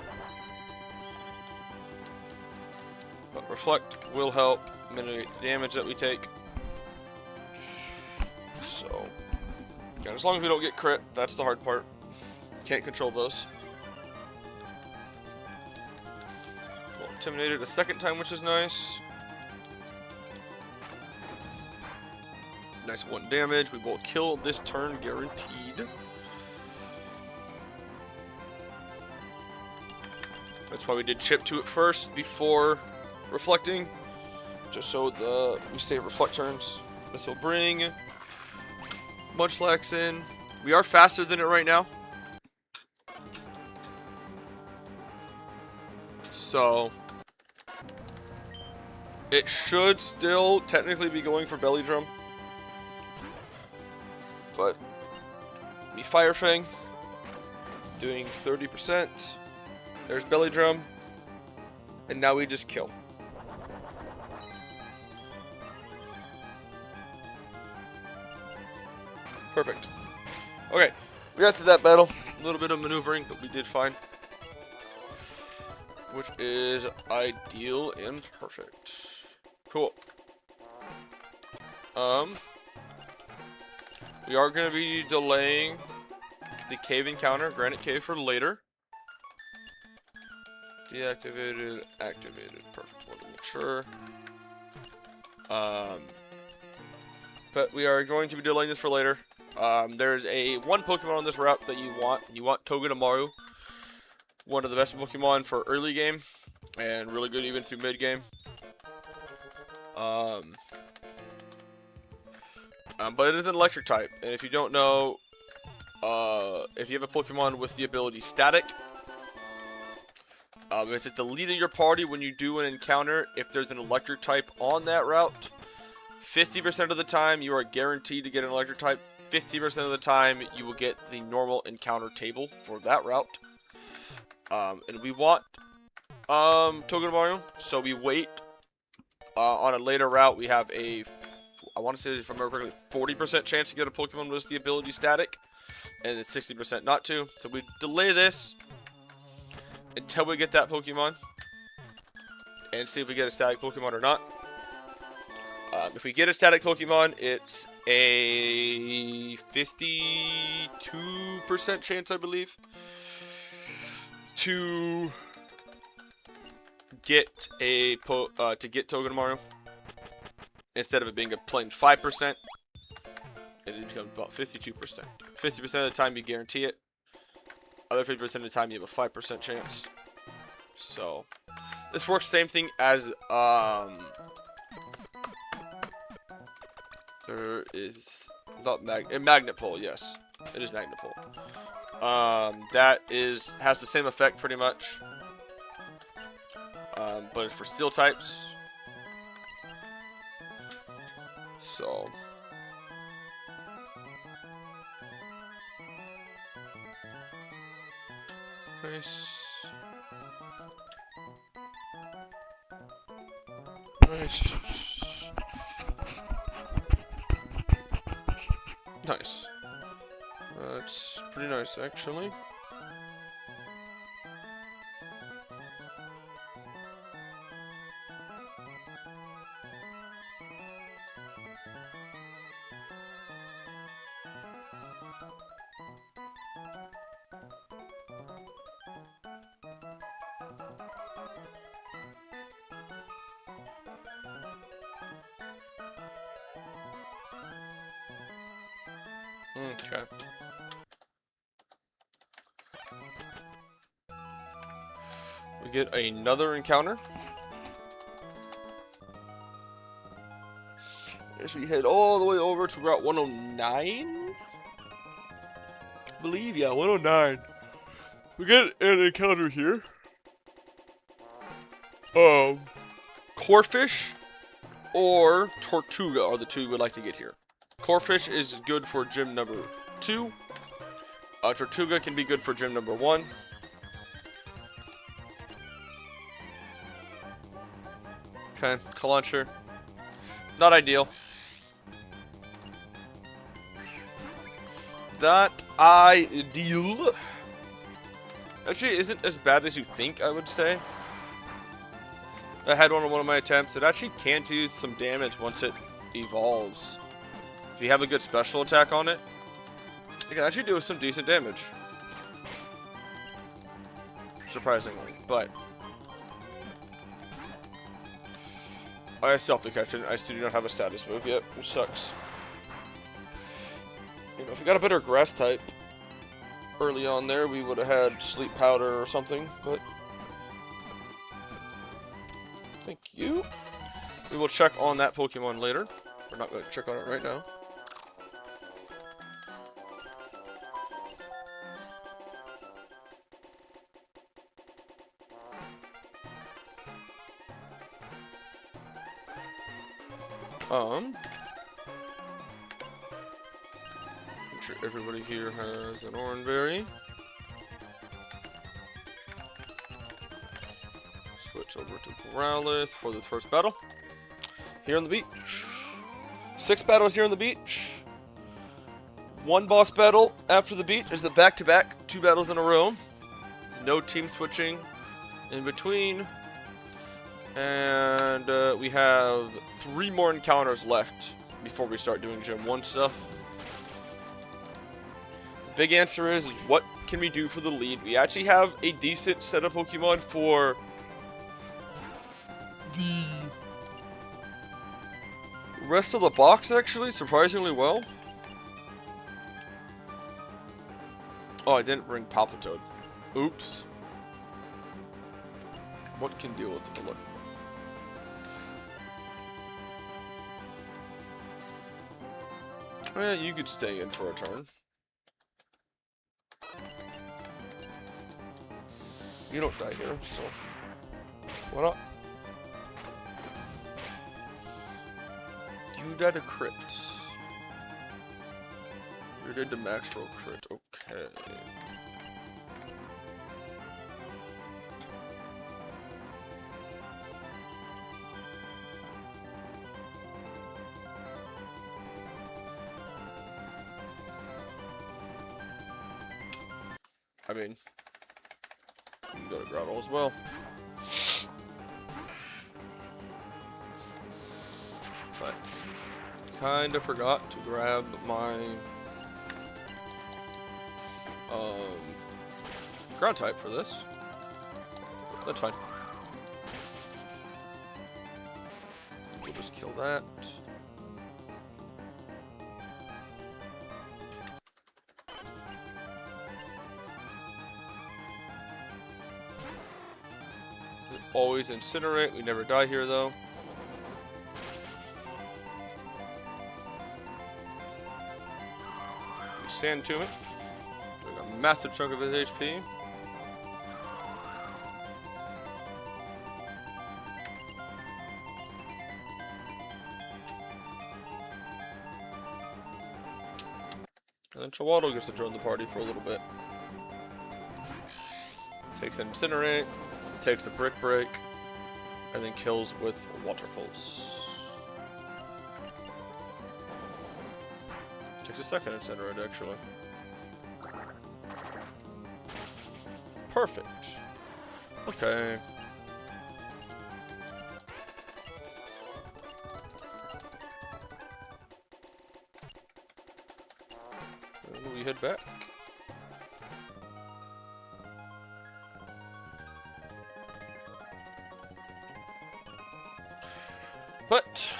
But Reflect will help mitigate the damage that we take. So, yeah, as long as we don't get crit, that's the hard part. Can't control those. We'll intimidate it a second time, which is nice. Nice 1 damage. We will kill this turn, guaranteed. That's why we did chip to it first before reflecting, just so we save reflect turns. This will bring Munchlax in. We are faster than it right now, so it should still technically be going for Belly Drum. But me Fire Fang doing 30%. There's Belly Drum, and now we just kill. Perfect. Okay, we got through that battle. A little bit of maneuvering, but we did fine, which is ideal and perfect. Cool. We are going to be delaying the cave encounter, Granite Cave, for later. Deactivated, activated. Perfect. Want to make sure. But we are going to be delaying this for later. There's one Pokemon on this route that you want. You want Togedemaru. One of the best Pokemon for early game, and really good even through mid game. But it is an electric type, and if you don't know, if you have a Pokemon with the ability Static, it's at the lead of your party when you do an encounter. If there's an electric type on that route, 50% of the time you are guaranteed to get an electric type. 50% of the time you will get the normal encounter table for that route. And we want Togedemaru, so we wait. On a later route, we have I want to say, if I remember correctly, 40% chance to get a Pokemon with the ability Static, and then 60% not to. So we delay this until we get that Pokemon, and see if we get a Static Pokemon or not. If we get a Static Pokemon, it's a 52% chance, I believe, to get Togedemaru. Instead of it being a plain 5%, it becomes about 52%. 50% of the time you guarantee it. Other 50% of the time you have a 5% chance. So this works same thing as there is not Magnet Pull, yes. It is Magnet Pull. That has the same effect pretty much. But it's for steel types. So nice. Nice. Nice. That's pretty nice, actually. Okay. We get another encounter. As we head all the way over to Route 109. I believe, yeah, 109. We get an encounter here. Corefish or Tortuga are the two we'd like to get here. Corefish is good for gym number 2. Tortuga can be good for gym number 1. Okay, Caluncher. Not ideal. That ideal actually isn't as bad as you think, I would say. I had one on one of my attempts. It actually can do some damage once it evolves. If you have a good special attack on it, it can actually do some decent damage. Surprisingly, but I still have to catch it. I still do not have a status move yet, which sucks. You know, if we got a better grass type early on there, we would have had sleep powder or something, but thank you. We will check on that Pokemon later. We're not going to check on it right now. I'm sure everybody here has an Oranberry. Switch over to Growlithe for this first battle. Here on the beach. 6 battles here on the beach. 1 boss battle after the beach is the back-to-back 2 battles in a row. There's no team switching in between. And we have 3 more encounters left before we start doing Gym 1 stuff. The big answer is what can we do for the lead? We actually have a decent set of Pokemon for the rest of the box, actually, surprisingly well. Oh, I didn't bring Palpitoad. Oops. What can deal with the look? Yeah, you could stay in for a turn. You don't die here, so why not? You died a crit. You did the max roll crit. Okay. I mean, you can go to Groudle as well. But kind of forgot to grab my ground type for this. That's fine. We'll just kill that. Always incinerate. We never die here though. We sand to it. We got a massive chunk of his HP. And then Chihuahua gets to join the party for a little bit. Takes an incinerate. Takes a brick break, and then kills with water pulse. Takes a second incinerate, actually. Perfect. Okay. And we head back. But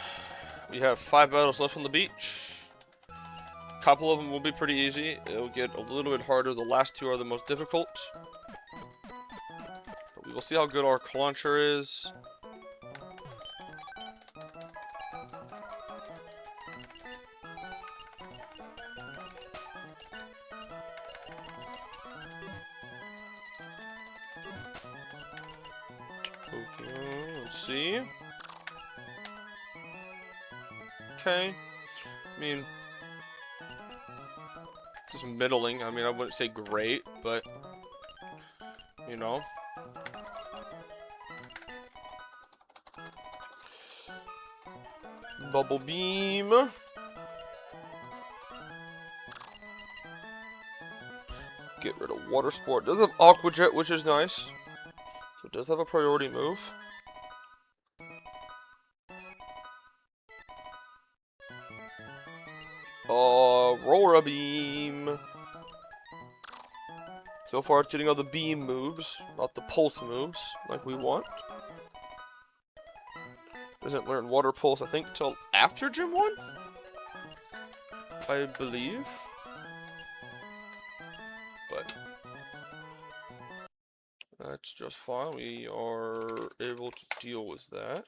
we have 5 battles left on the beach. A couple of them will be pretty easy. It'll get a little bit harder. The last 2 are the most difficult. But we will see how good our launcher is. Okay, let's see. Okay. I mean, just middling. I mean, I wouldn't say great, but, you know. Bubble beam. Get rid of water sport. Does have aqua jet, which is nice. So it does have a priority move. Aurora beam. So far it's getting all the beam moves, not the pulse moves like we want. Doesn't learn water pulse, I think, till after Gym 1? I believe. But that's just fine. We are able to deal with that.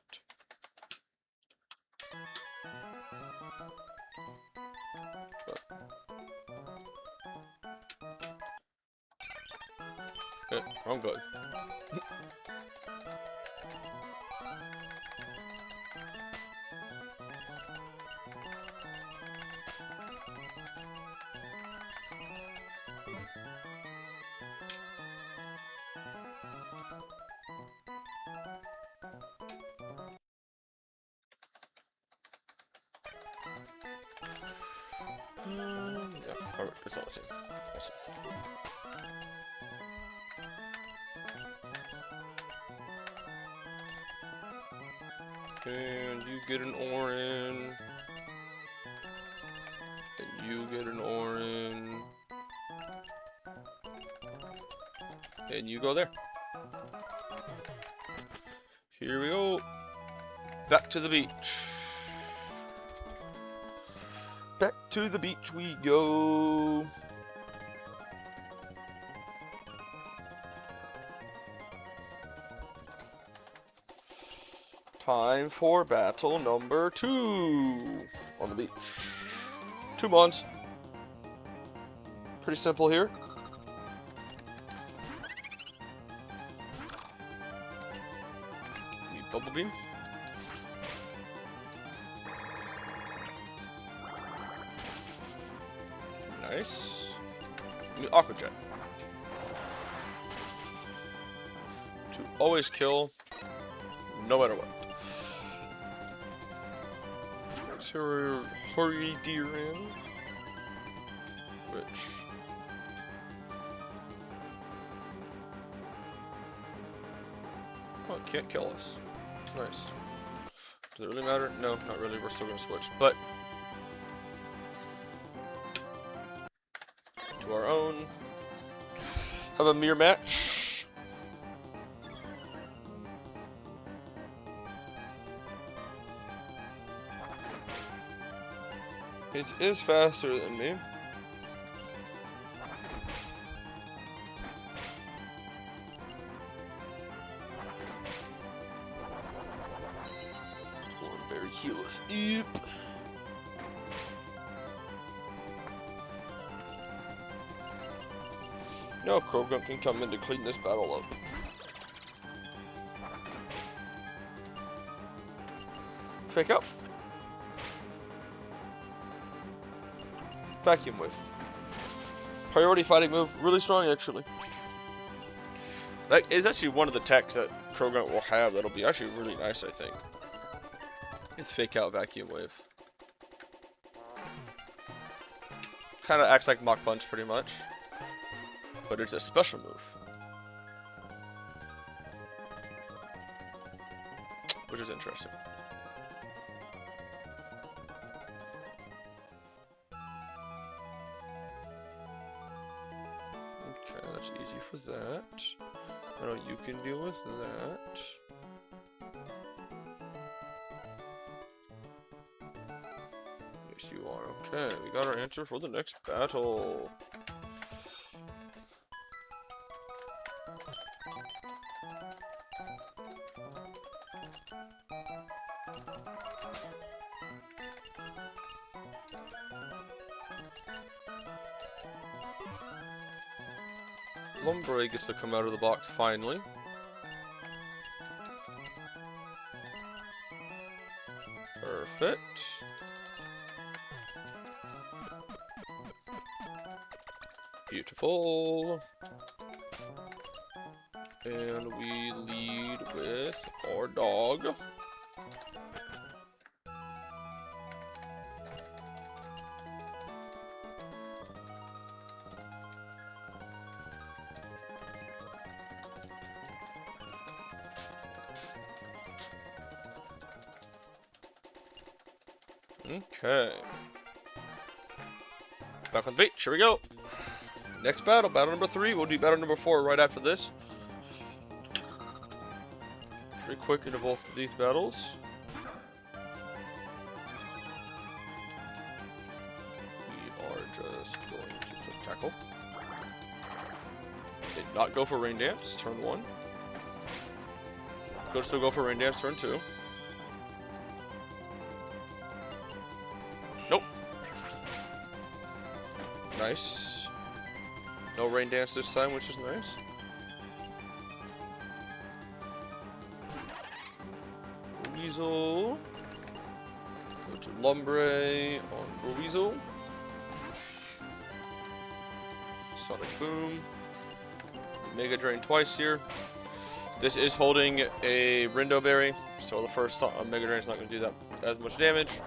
I'm good. Yeah, alright, that's all the same. Awesome. And you get an Orin. And you get an Orin. And you go there. Here we go. Back to the beach. Back to the beach we go. Time for battle number 2 on the beach. 2 months. Pretty simple here. Bubble beam. Nice. Aqua jet. To always kill, no matter what. So hurry deer in. Which oh, it can't kill us. Nice. Does it really matter? No, not really. We're still gonna switch, but to our own. Have a mirror match. He is faster than me. Very healers. Yep. Now Krogan can come in to clean this battle up. Fake up. Vacuum wave. Priority fighting move. Really strong, actually. That is actually one of the techs that Krogan will have that'll be actually really nice, I think. It's fake out vacuum wave. Kind of acts like Mach Punch pretty much. But it's a special move. Which is interesting. Okay, that's easy for that. I know you can deal with that. Yes, you are. Okay, we got our answer for the next battle. Lumbre gets to come out of the box finally. Perfect. Beautiful. And we lead with our dog. Okay. Back on the beach. Here we go. Next battle. Battle number 3. We'll do battle number 4 right after this. Pretty quick into both of these battles. We are just going to quick tackle. Did not go for Rain Dance. Turn 1. Could still go for Rain Dance. Turn 2. Nope. Nice. No Rain Dance this time, which is nice. Weasel. Go to Lumbre on Weasel. Sonic Boom. Mega Drain twice here. This is holding a Rindo Berry, so the first Mega Drain is not going to do that as much damage.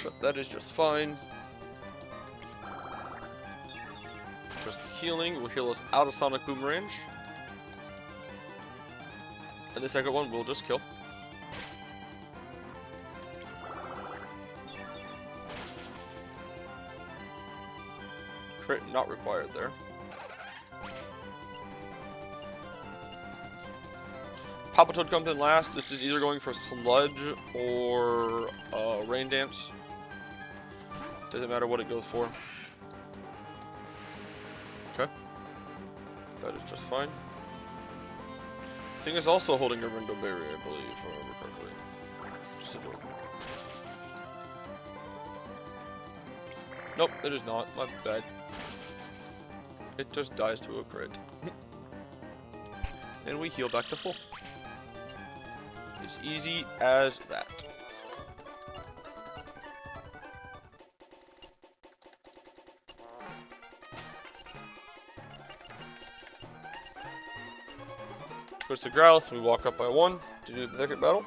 But that is just fine. Just healing will heal us out of Sonic Boom range. And the second one will just kill. Crit not required there. Papa Toad comes in last. This is either going for Sludge or Rain Dance. Doesn't matter what it goes for. Okay. That is just fine. Thing is also holding a Rindo Berry, I believe, if I remember correctly. Just a joke. Nope, it is not. My bad. It just dies to a crit. And we heal back to full. As easy as that. Goes to Growlithe, we walk up by 1 to do the second battle.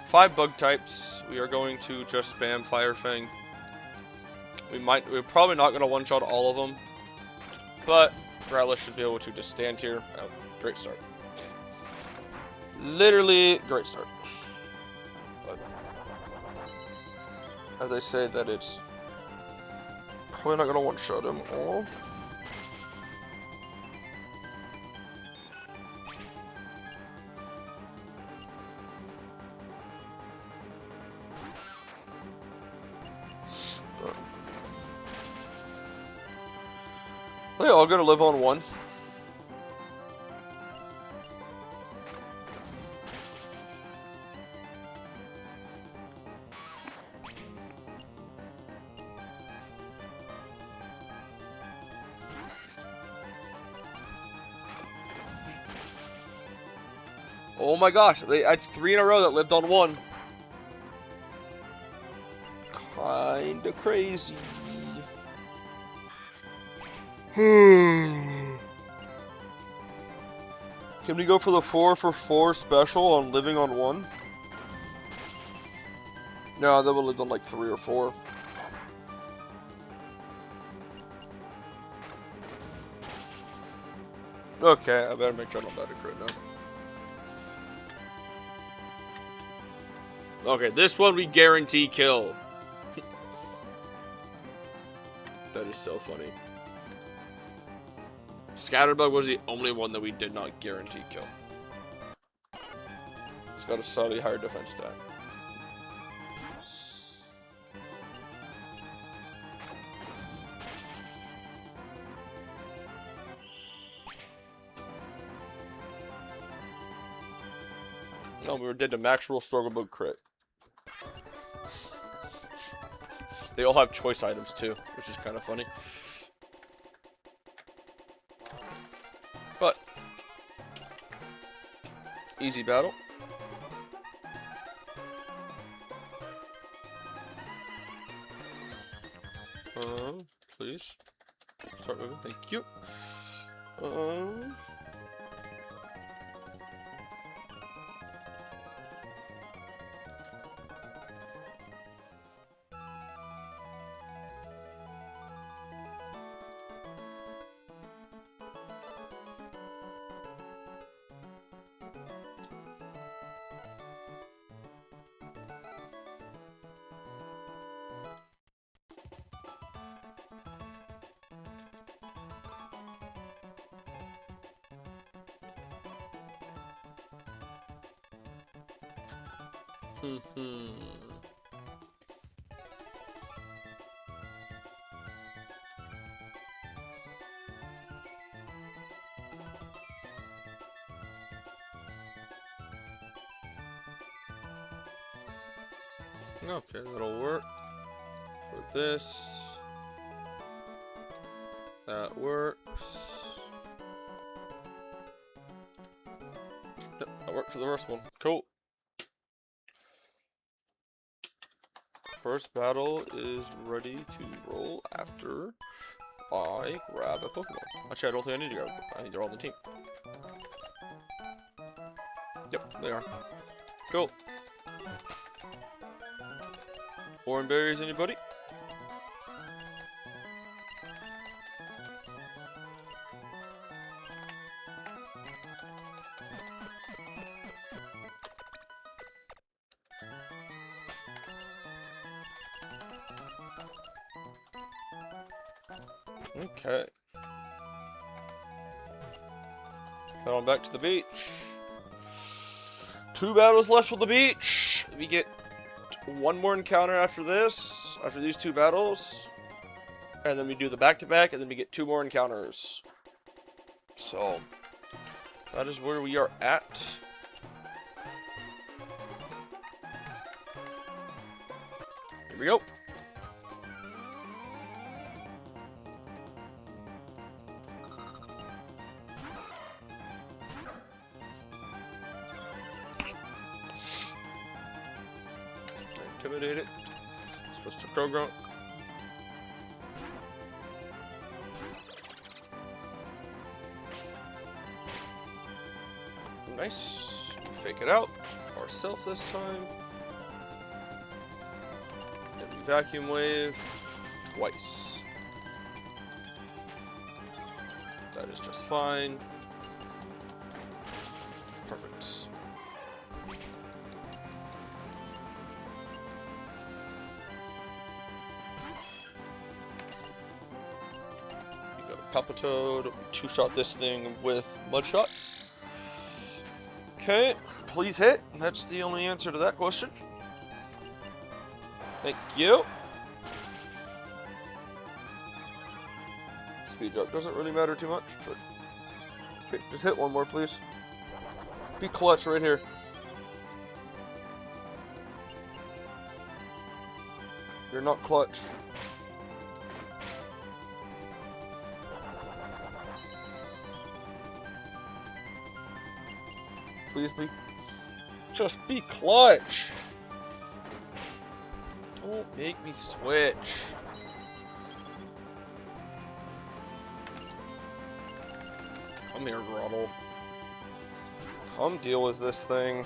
Five bug types. We are going to just spam Fire Fang. We're probably not going to one-shot all of them. But Growlithe should be able to just stand here. Oh, great start. Literally, great start. But as I say that it's probably not going to one-shot him all. They all gonna live on 1. Oh my gosh, that's 3 in a row that lived on 1. Kinda crazy. Can we go for the 4 for 4 special on living on 1? No, that would lived on like 3 or 4. Okay, I better make sure I don't die to crit now. Okay, this one we guarantee kill. That is so funny. Scatterbug was the only one that we did not guarantee kill. It's got a slightly higher defense stat. No, we did the max roll struggle bug crit. They all have choice items too, which is kind of funny. But Easy battle. Please. Start moving. Thank you. Okay, that'll work. For this. That works. Yep, that worked for the first one. Cool. First battle is ready to roll after I grab a Pokemon. Actually, I don't think I need to grab them. I think they're all on the team. Yep, they are. Cool. Orange berries, anybody? Okay. Head on back to the beach. 2 battles left for the beach. We get 1 more encounter after this, after these 2 battles. And then we do the back-to-back, and then we get 2 more encounters. So, that is where we are at. Here we go. Intimidate it. Supposed to Krogunk. Nice. Fake it out. Ourself this time. Then we vacuum wave twice. That is just fine. Perfect. Palpitoad, 2-shot this thing with mud shots. Okay, please hit. That's the only answer to that question. Thank you. Speed drop doesn't really matter too much, but okay, just hit one more, please. Be clutch right here. You're not clutch. Please be. Just be clutch. Don't make me switch. Come here, Grottle. Come deal with this thing.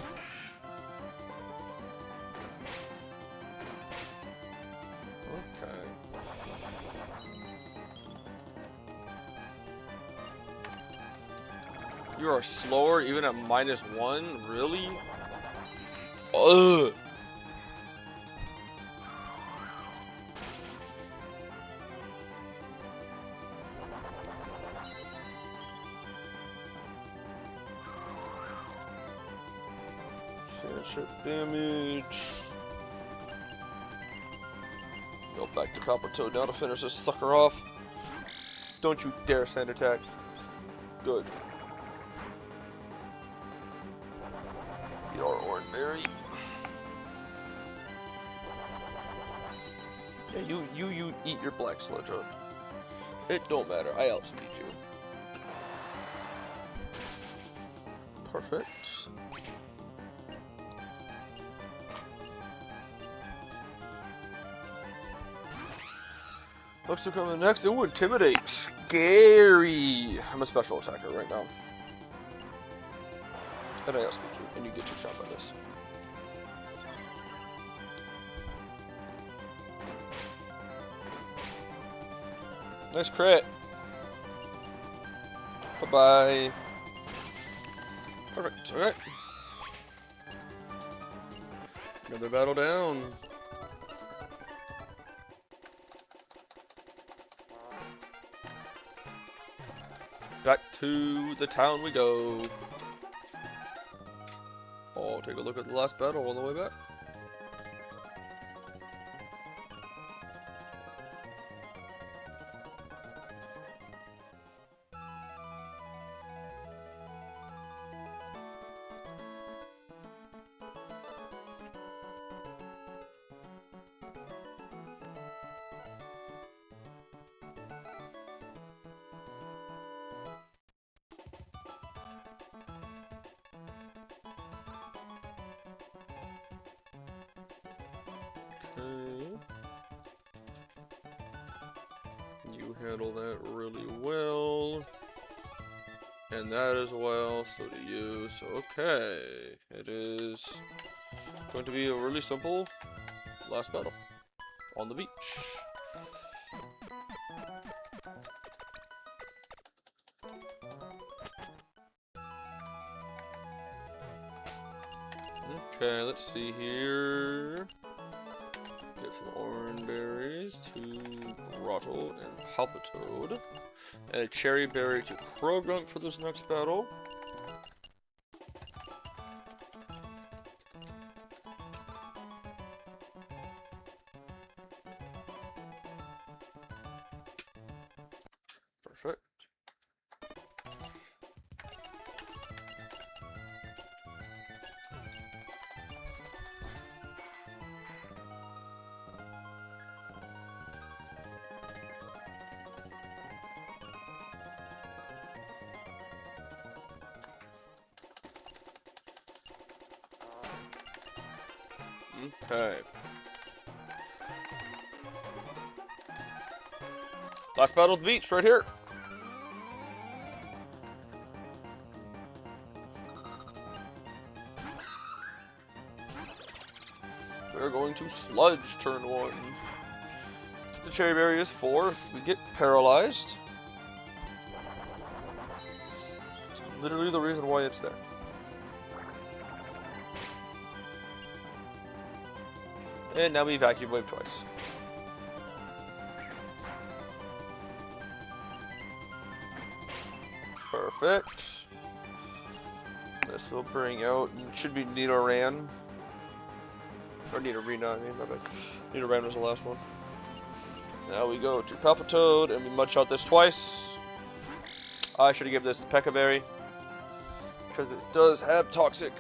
You are slower even at -1? Really? Ugh. Sandship damage. Go back to Palpitoad now to finish this sucker off. Don't you dare sand attack. Good. Your Oranberry. Yeah, you eat your black sludge up. It don't matter. I outspeed you. Perfect. Looks to come in next. Ooh, Intimidate. Scary. I'm a special attacker right now. And I got speed 2, and you get 2 shot by this. Nice crit. Bye-bye. Perfect. Alright. Another battle down. Back to the town we go. Oh, take a look at the last battle on the way back. Okay. You handle that really well. And that as well, so do you. So, okay. It is going to be a really simple last battle on the beach. Okay, let's see here. Get some orange berries to Grotto and Palpitoad. And a cherry berry to Krogunk for this next battle. Perfect. Okay. Last battle of the beach, right here. We're going to Sludge turn 1. The cherry berry is 4 if we get paralyzed. It's literally the reason why it's there. And now we vacuum wave twice. Perfect. This will bring out, should be Nidoran. Or Nidorina, I mean, my bad. Nidoran was the last one. Now we go to Palpitoad, and we mudshot this twice. I should have given this to Pekka Berry, because it does have Toxic.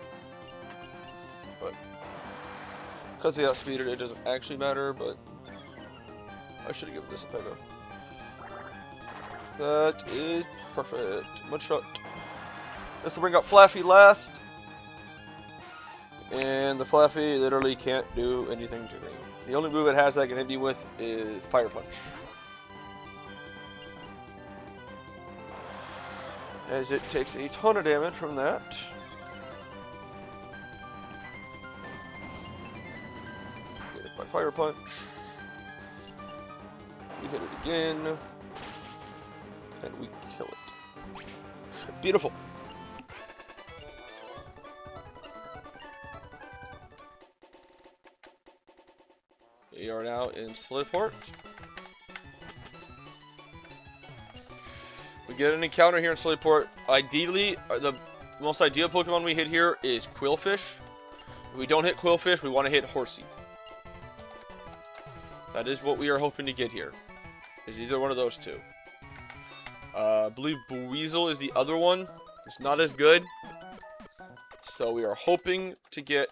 But because he outspeeded, it doesn't actually matter, but I should have given this to Pekka. That is perfect. Mudshot. This will bring up Flaffy last. And the Flaffy literally can't do anything to me. The only move it has that I can hit me with is Fire Punch. As it takes a ton of damage from that. Get it by Fire Punch. We hit it again. And we kill it. Beautiful. We are now in Slithport. We get an encounter here in Slithport. Ideally, the most ideal Pokemon we hit here is Quillfish. If we don't hit Quillfish, we want to hit Horsey. That is what we are hoping to get here. Is either one of those two. I believe Buizel is the other one. It's not as good. So we are hoping to get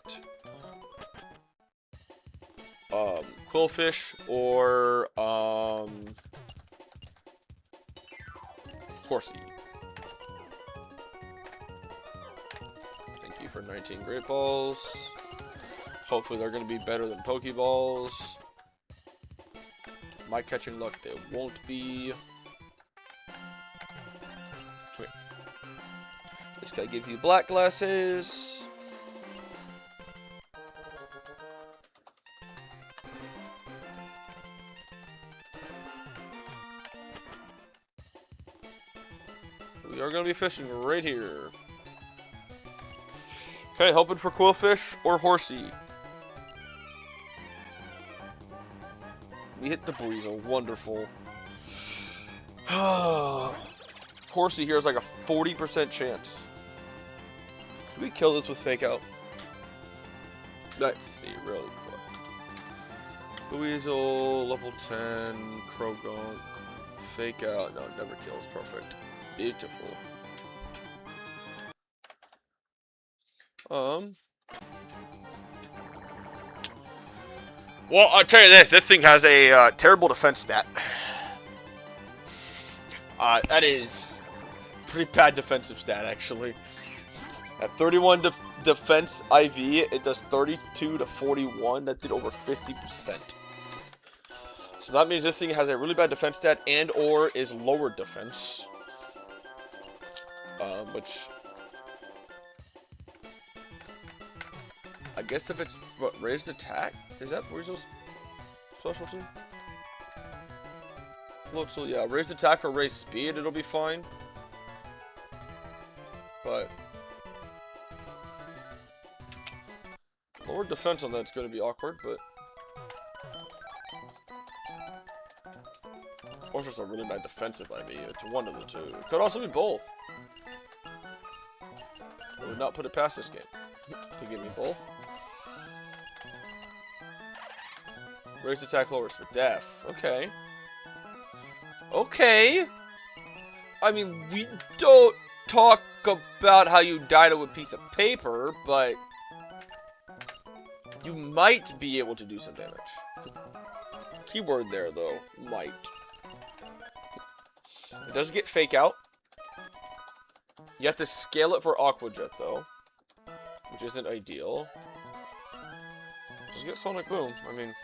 Quillfish or Horsey. Thank you for 19 Great Balls. Hopefully they're going to be better than Pokeballs. my catching luck, they won't be. Come here. This guy gives you black glasses. We are going to be fishing right here. Okay, hoping for quillfish or horsey. We hit the Breezel. Wonderful. Horsey here is like a 40% chance. Can we kill this with fake out? Let's see, really quick. Weasel, level 10, Krogon, fake out. No, never kills. Perfect. Beautiful. Well, I'll tell you this. This thing has a terrible defense stat. That is pretty bad defensive stat, actually. At 31 defense IV, it does 32 to 41. That did over 50%. So that means this thing has a really bad defense stat and or is lower defense. Which... I guess if it's, what, raised attack? Is that Weasel's specialty? So yeah, raised attack or raised speed, it'll be fine. But... lower defense on that's going to be awkward, but... or just a really bad defensive IV. It's one of the two. It could also be both. I would not put it past this game to give me both. Raised attack lowers for def. Okay. Okay. I mean, we don't talk about how you die to a piece of paper, but you might be able to do some damage. Keyword there, though. Might. It does get fake out. You have to scale it for Aqua Jet, though, which isn't ideal. Just get Sonic Boom. I mean...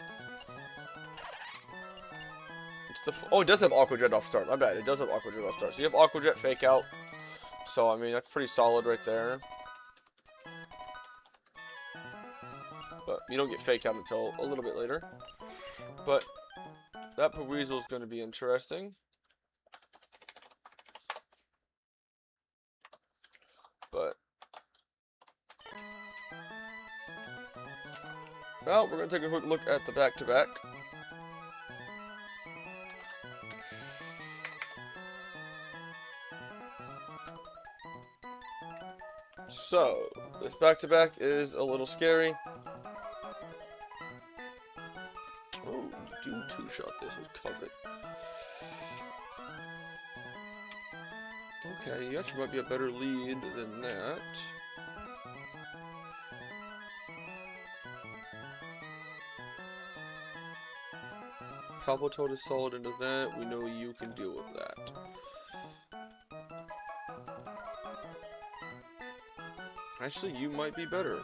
oh, it does have Aqua Jet off start. My bad. It does have Aqua Jet off start. So you have Aqua Jet fake out. So, I mean, that's pretty solid right there. But you don't get fake out until a little bit later. But that Weasel is going to be interesting. But... well, we're going to take a quick look at the back-to-back. So, this back-to-back is a little scary. Oh, you do two-shot this with covet. Okay, you actually might be a better lead than that. Palpitoad is solid into that. We know you can deal with that. Actually, you might be better.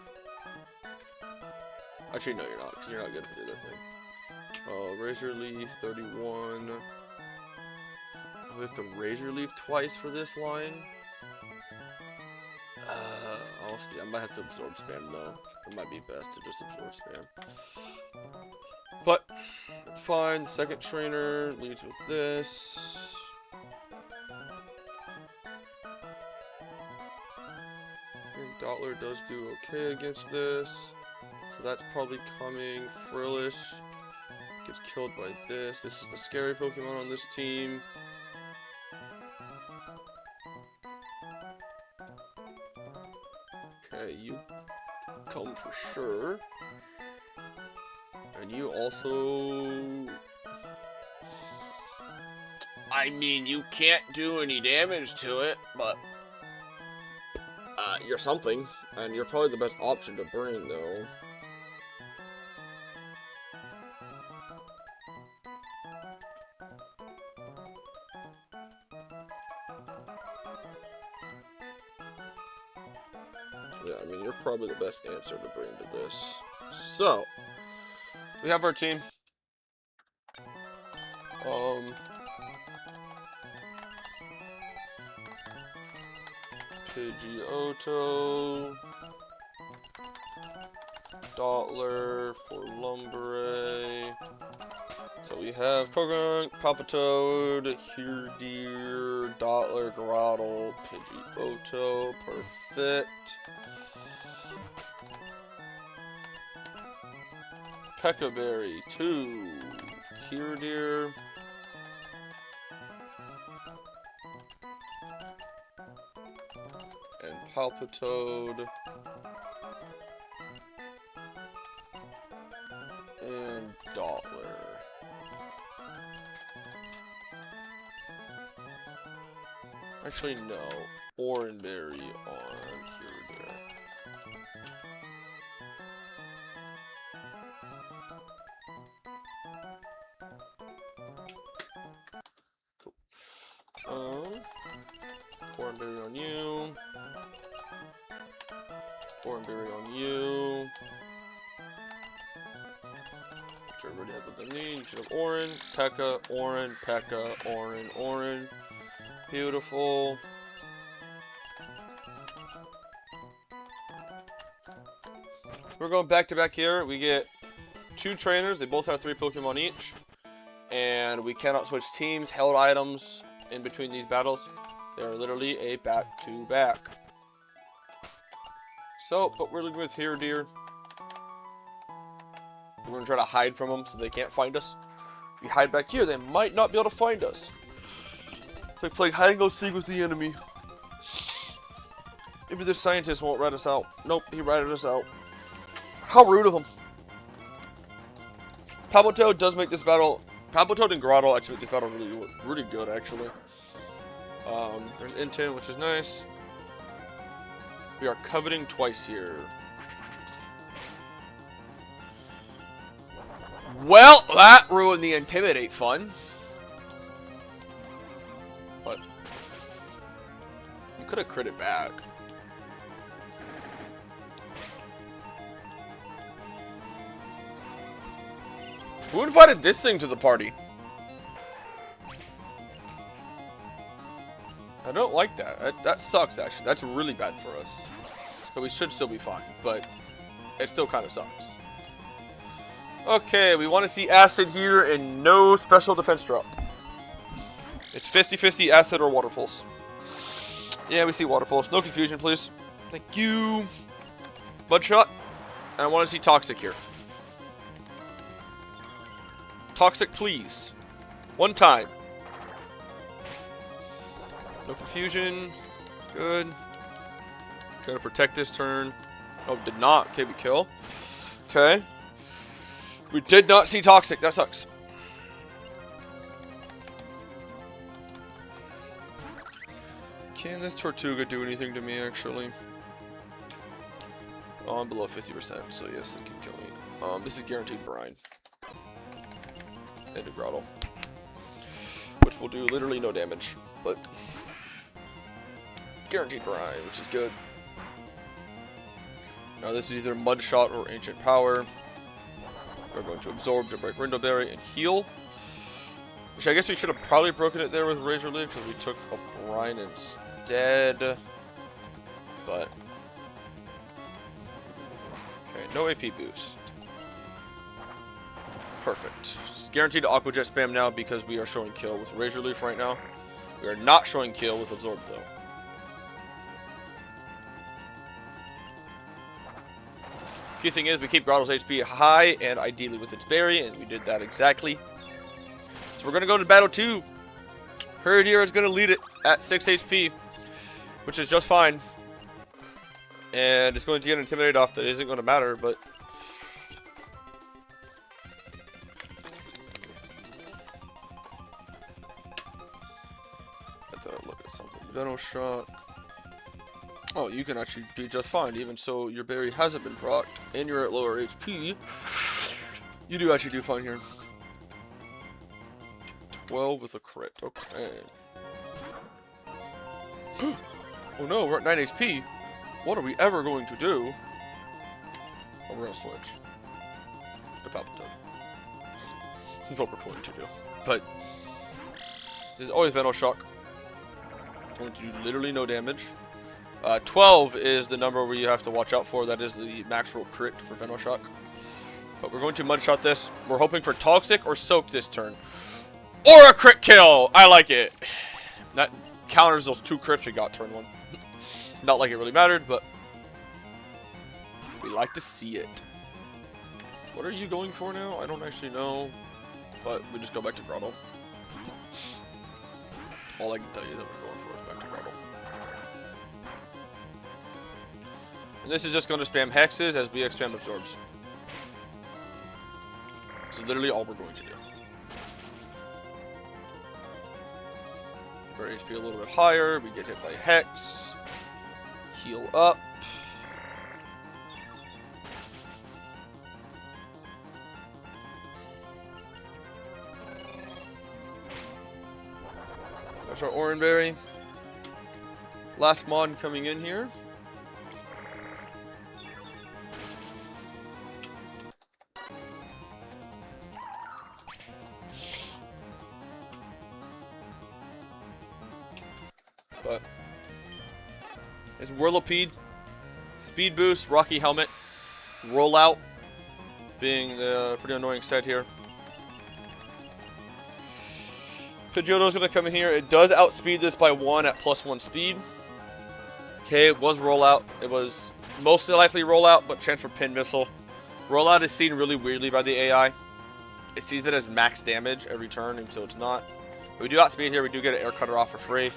Actually, no, you're not, because you're not good for the other thing. Razor Leaf, 31. We have to Razor Leaf twice for this line. Honestly, I might have to absorb spam, though. It might be best to just absorb spam. But, it's fine. The second trainer leads with this. Dottler does do okay against this, so that's probably coming. Frillish gets killed by this. This is the scary Pokemon on this team. Okay, you come for sure. And you also... I mean, you can't do any damage to it, but... you're something, and you're probably the best option to bring, though. Yeah, I mean, you're probably the best answer to bring to this. So, we have our team. Pidgeotto. Dottler for Lumberray. So we have Pogunk, Palpitoad, Deer, Dottler, Grotle, Pidgeotto. Perfect. Peccaberry, 2. Deer. And Palpitoad. And Dottler. Actually, no. Oranberry on here. Cool. Oranberry on you. Oranberry on you. Which I already have what they need. You should have Oran, Pekka, Oran, Pekka, Oran, Oran. Beautiful. We're going back to back here. We get 2 trainers. They both have 3 Pokemon each. And we cannot switch teams, held items in between these battles. They're literally a back-to-back. So, but we're looking with here, dear. We're going to try to hide from them so they can't find us. If we hide back here, they might not be able to find us. It's like playing hide and go seek with the enemy. Maybe this scientist won't rat us out. Nope, he ratted us out. How rude of him. Palpitoad does make this battle... Palpitoad and Grotle actually make this battle really good, actually. There's Intent, which is nice. We are coveting twice here. Well, that ruined the Intimidate fun. But you could have crit it back. Who invited this thing to the party? I don't like that. That sucks, actually. That's really bad for us. But we should still be fine. But it still kind of sucks. Okay, we want to see Acid here and no special defense drop. It's 50-50 Acid or Water Pulse. Yeah, we see Water Pulse. No confusion, please. Thank you. Bloodshot. And I want to see Toxic here. Toxic, please. One time. No confusion. Good. Trying to protect this turn. Oh, did not. Okay, we kill. Okay. We did not see Toxic. That sucks. Can this Tortuga do anything to me, actually? Oh, I'm below 50%, so yes, it can kill me. This is guaranteed brine. And a Grotle. Which will do literally no damage, but... guaranteed brine, which is good. Now this is either Mud Shot or Ancient Power. We're going to absorb to break Window Berry and heal. Which I guess we should have probably broken it there with Razor Leaf because we took a brine instead. But... okay, no AP boost. Perfect. Guaranteed Aqua Jet spam now because we are showing kill with Razor Leaf right now. We are not showing kill with Absorb though. Key thing is we keep Grotle's HP high and ideally with its berry, and we did that exactly. So we're going to go to battle 2. Herdier is going to lead it at 6 HP, which is just fine. And it's going to get Intimidated off. That isn't going to matter, but... I thought I'd look at something. Venom Shock. Oh, you can actually do just fine, even so your berry hasn't been procced, and you're at lower HP. You do actually do fine here. 12 with a crit. Okay. Oh no, we're at 9 HP. What are we ever going to do? Oh, we're gonna switch. The Palpitoad. is what we're going to do. But there's always Venoshock. Going to do literally no damage. 12 is the number where you have to watch out for. That is the max roll crit for Venoshock. But we're going to Mudshot this. We're hoping for Toxic or Soak this turn. Or a crit kill! I like it. That counters those 2 crits we got turn 1. Not like it really mattered, but we like to see it. What are you going for now? I don't actually know. But we just go back to Grotto. All I can tell you is that we're going for is back to Grotto. And this is just going to spam hexes as we spam absorbs. So literally all we're going to do. Our HP a little bit higher. We get hit by hex. Heal up. There's our Oranberry. Last mod coming in here. But it's Whirlipede, Speed Boost, Rocky Helmet, Rollout being the pretty annoying set here. Pidgeotto's going to come in here. It does outspeed this by 1 at +1 speed. Okay, it was Rollout. It was mostly likely Rollout, but chance for Pin Missile. Rollout is seen really weirdly by the AI. It sees it as max damage every turn, and so it's not. But we do outspeed here. We do get an Air Cutter off for free.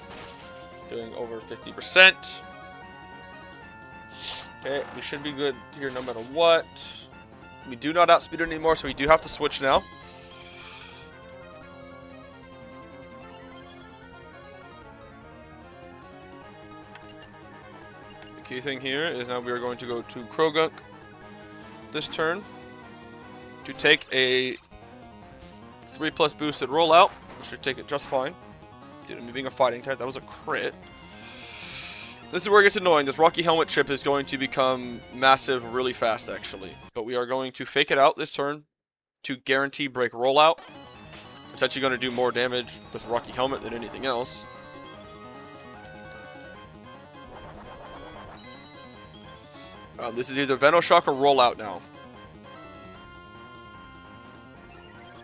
Doing over 50%. Okay, we should be good here no matter what. We do not outspeed it anymore, so we do have to switch now. The key thing here is now we are going to go to Krogunk this turn to take a 3+ boosted rollout, which should take it just fine. Due to me being a fighting type, that was a crit. This is where it gets annoying. This Rocky Helmet chip is going to become massive really fast, actually. But we are going to fake it out this turn to guarantee break rollout. It's actually going to do more damage with Rocky Helmet than anything else. This is either Venoshock or rollout now.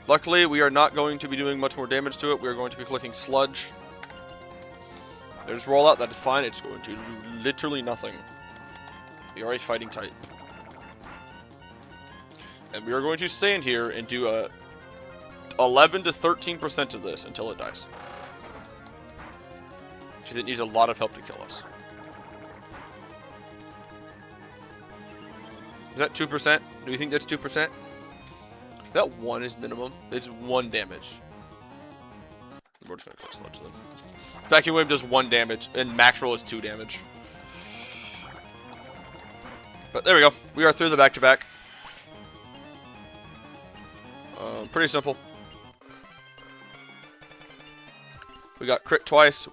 Luckily, we are not going to be doing much more damage to it. We are going to be clicking Sludge. There's Rollout. That is fine. It's going to do literally nothing. We are a fighting type. And we are going to stand here and do a 11 to 13% of this until it dies. Because it needs a lot of help to kill us. Is that 2%? Do you think that's 2%? That 1 is minimum. It's 1 damage. We're just gonna click Sludge then. Vacuum Wave does 1 damage, and Max Roll is 2 damage. But there we go. We are through the back-to-back. Pretty simple. We got crit twice.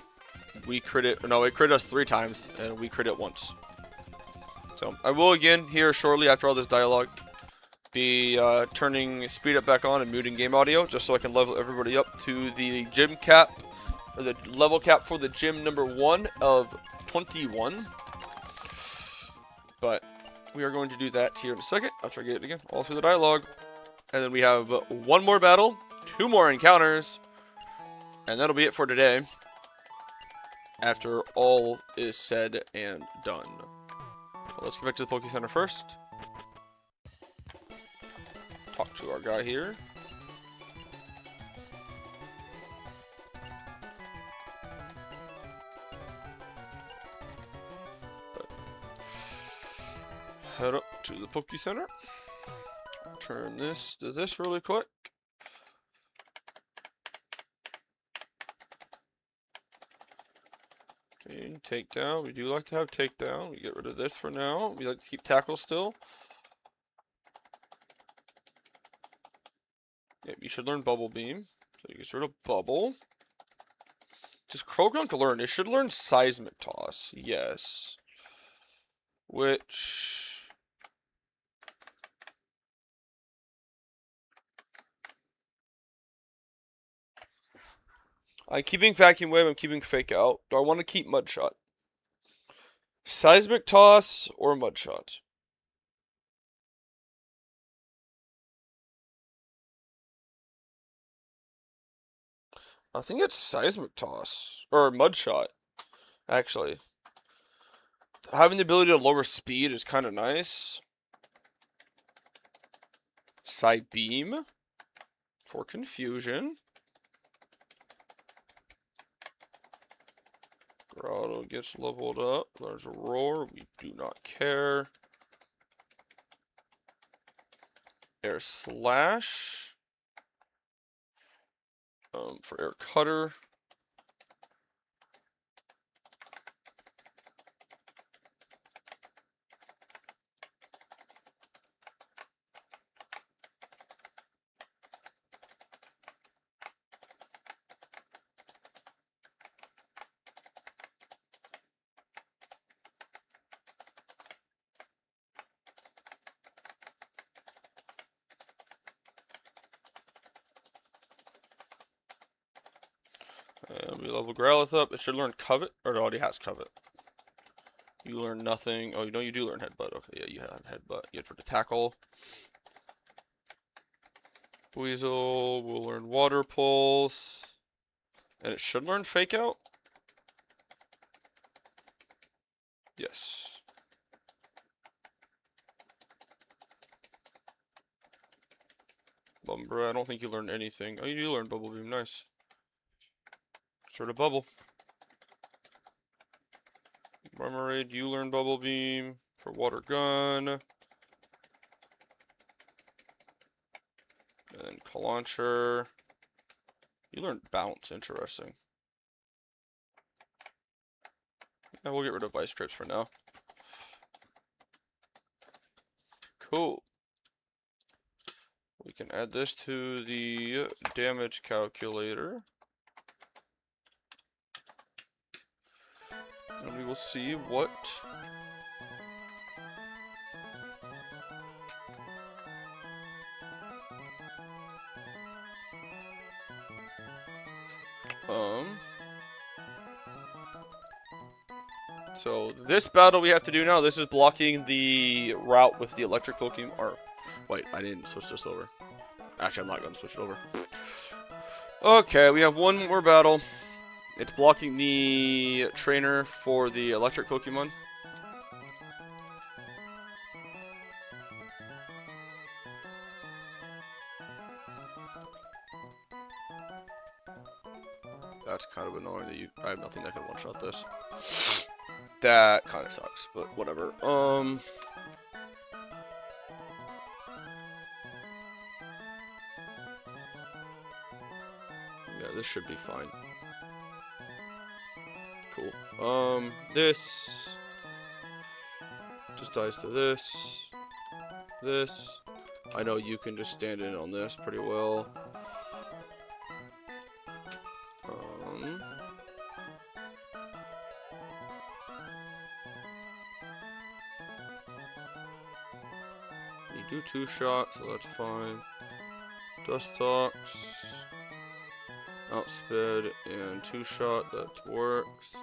We crit it. No, it crit us 3 times, and we crit it once. So I will again here shortly after all this dialogue be turning speed up back on and muting game audio just so I can level everybody up to the gym cap, or the level cap for the gym number 1 of 21. But we are going to do that here in a second after I get it again all through the dialogue. And then we have 1 more battle, 2 more encounters, and that'll be it for today after all is said and done. So let's get back to the Poke Center first. Talk to our guy here. Head up to the Poke Center. Turn this to this really quick. Okay, takedown. We do like to have takedown. We get rid of this for now. We like to keep tackle still. Yeah, you should learn Bubble Beam. So you get rid of Bubble. Does Krogunk learn? It should learn Seismic Toss. Yes. Which... I'm keeping vacuum wave. I'm keeping fake out. Do I want to keep mud shot? Seismic toss or mud shot? I think it's seismic toss or mud shot. Actually, having the ability to lower speed is kind of nice. Side beam for confusion. Grotto gets leveled up. There's a roar. We do not care. Air slash. For air cutter. And we level Growlithe up. It should learn Covet, or it already has Covet. You learn nothing. Oh, you do learn Headbutt. Okay, yeah, you have Headbutt. You have to tackle. Weasel will learn Water Pulse. And it should learn Fake Out. Yes. Lumbra, I don't think you learned anything. Oh, you do learn Bubble Beam. Nice. Sort of bubble. Marmoraid, you learn Bubble Beam for Water Gun. And then Launcher. You learned Bounce. Interesting. Yeah, we'll get rid of Vice Grips for now. Cool. We can add this to the damage calculator. And we will see what so this battle we have to do now, this is blocking the route with the electric Pokemon, or wait, I didn't switch this over. Actually, I'm not going to switch it over. Okay, we have one more battle. It's blocking the trainer for the electric Pokemon. That's kind of annoying that I have nothing that can one-shot this. That kind of sucks, but whatever. Yeah, this should be fine. Cool. This just dies to this. This. I know you can just stand in on this pretty well. You do 2 shots, so that's fine. Dustox. Outsped and 2 shot, that works.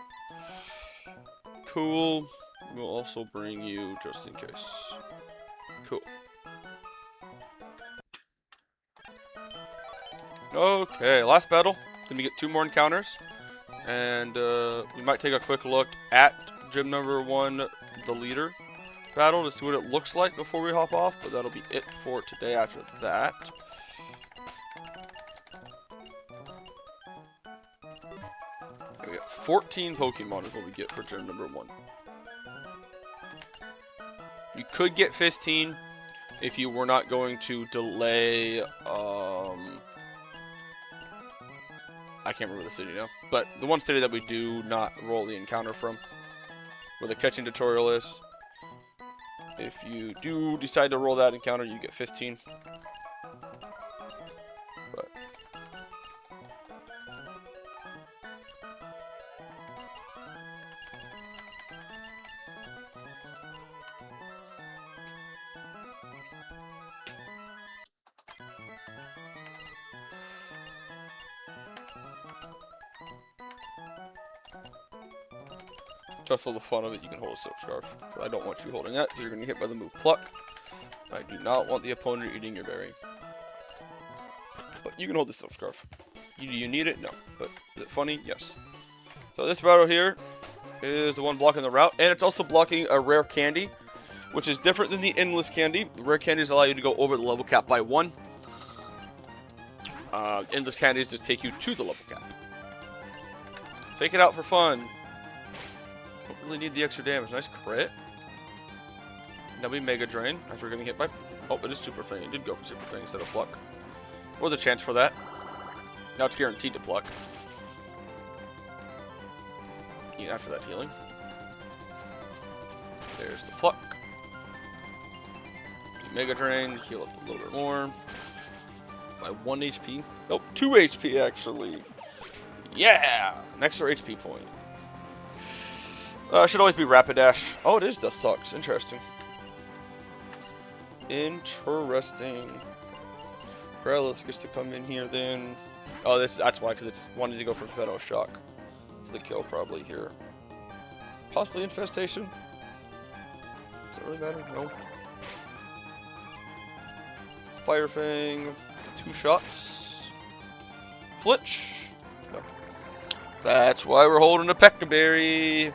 Cool. We'll also bring you just in case. Cool. Okay, last battle. Then we get 2 more encounters. And we might take a quick look at gym number 1, the leader battle, to see what it looks like before we hop off. But that'll be it for today after that. We got 14 Pokemon is what we get for gym number 1. You could get 15 if you were not going to delay, I can't remember the city now, but the one city that we do not roll the encounter from, where the catching tutorial is. If you do decide to roll that encounter, you get 15. But Just for the fun of it, you can hold a silk scarf. I don't want you holding that, because you're going to get hit by the move pluck. I do not want the opponent eating your berry. But you can hold the silk scarf. Do you need it? No. But is it funny? Yes. So this battle here is the one blocking the route, and it's also blocking a rare candy, which is different than the endless candy. The rare candies allow you to go over the level cap by 1. Endless candies just take you to the level cap. Fake it out for fun. Don't really need the extra damage. Nice crit. Now we Mega Drain after getting hit by... Oh, it is Super Fang. It did go for Super Fang instead of Pluck. What was a chance for that? Now it's guaranteed to Pluck. Yeah, after that healing. There's the Pluck. Mega Drain, heal up a little bit more. By 1 HP. Nope, 2 HP actually. Yeah! An extra HP point. Should always be Rapidash. Oh, it is Dustox. Interesting. Interesting. Krellis gets to come in here then. Oh, that's why, because it's wanting to go for Fatal Shock. For the kill probably here. Possibly Infestation. Does it really matter? No. Fire Fang. 2 shots. Flinch. No. That's why we're holding a Pectaberry.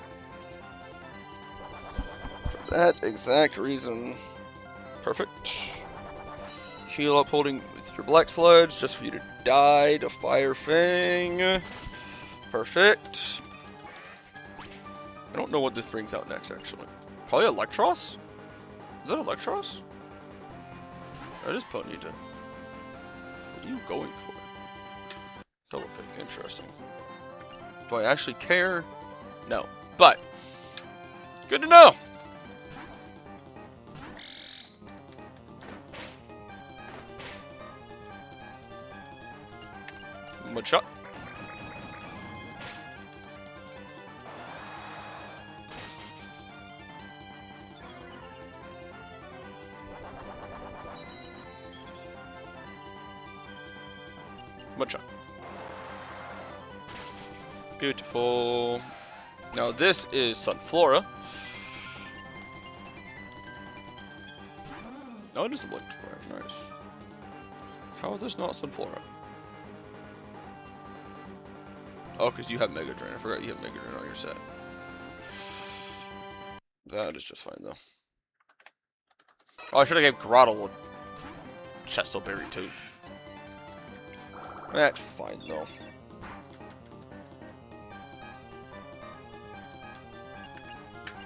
For that exact reason. Perfect. Heal up holding with your Black Sludge just for you to die to Fire Fang. Perfect. I don't know what this brings out next, actually. Probably Electros? Is that Electros? That is Ponyta. What are you going for? Double pick, interesting. Do I actually care? No. But, good to know! Mudshot. Mudshot. Beautiful. Now this is Sunflora. No, it doesn't look very nice. How is this not Sunflora? Oh, because you have Mega Drain. I forgot you have Mega Drain on your set. That is just fine, though. Oh, I should have gave Grottle a Chesto Berry, too. That's fine, though.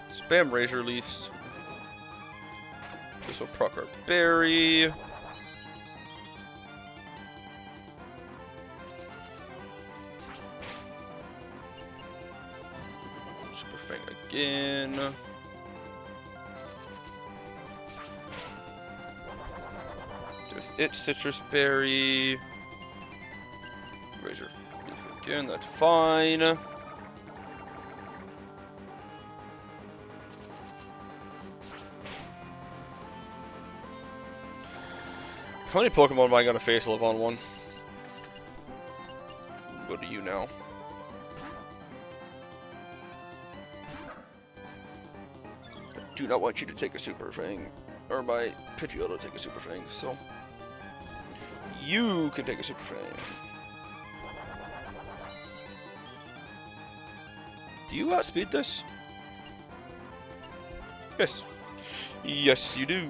Spam Razor Leafs. This will proc our Berry. Super Fang again. There's it, Citrus Berry. Razor Leaf again, that's fine. How many Pokemon am I gonna face live on one? Go to you now. I do not want you to take a Super Fang, or my Pidgeotto to take a Super Fang, so you can take a Super Fang. Do you outspeed this? Yes. Yes, you do.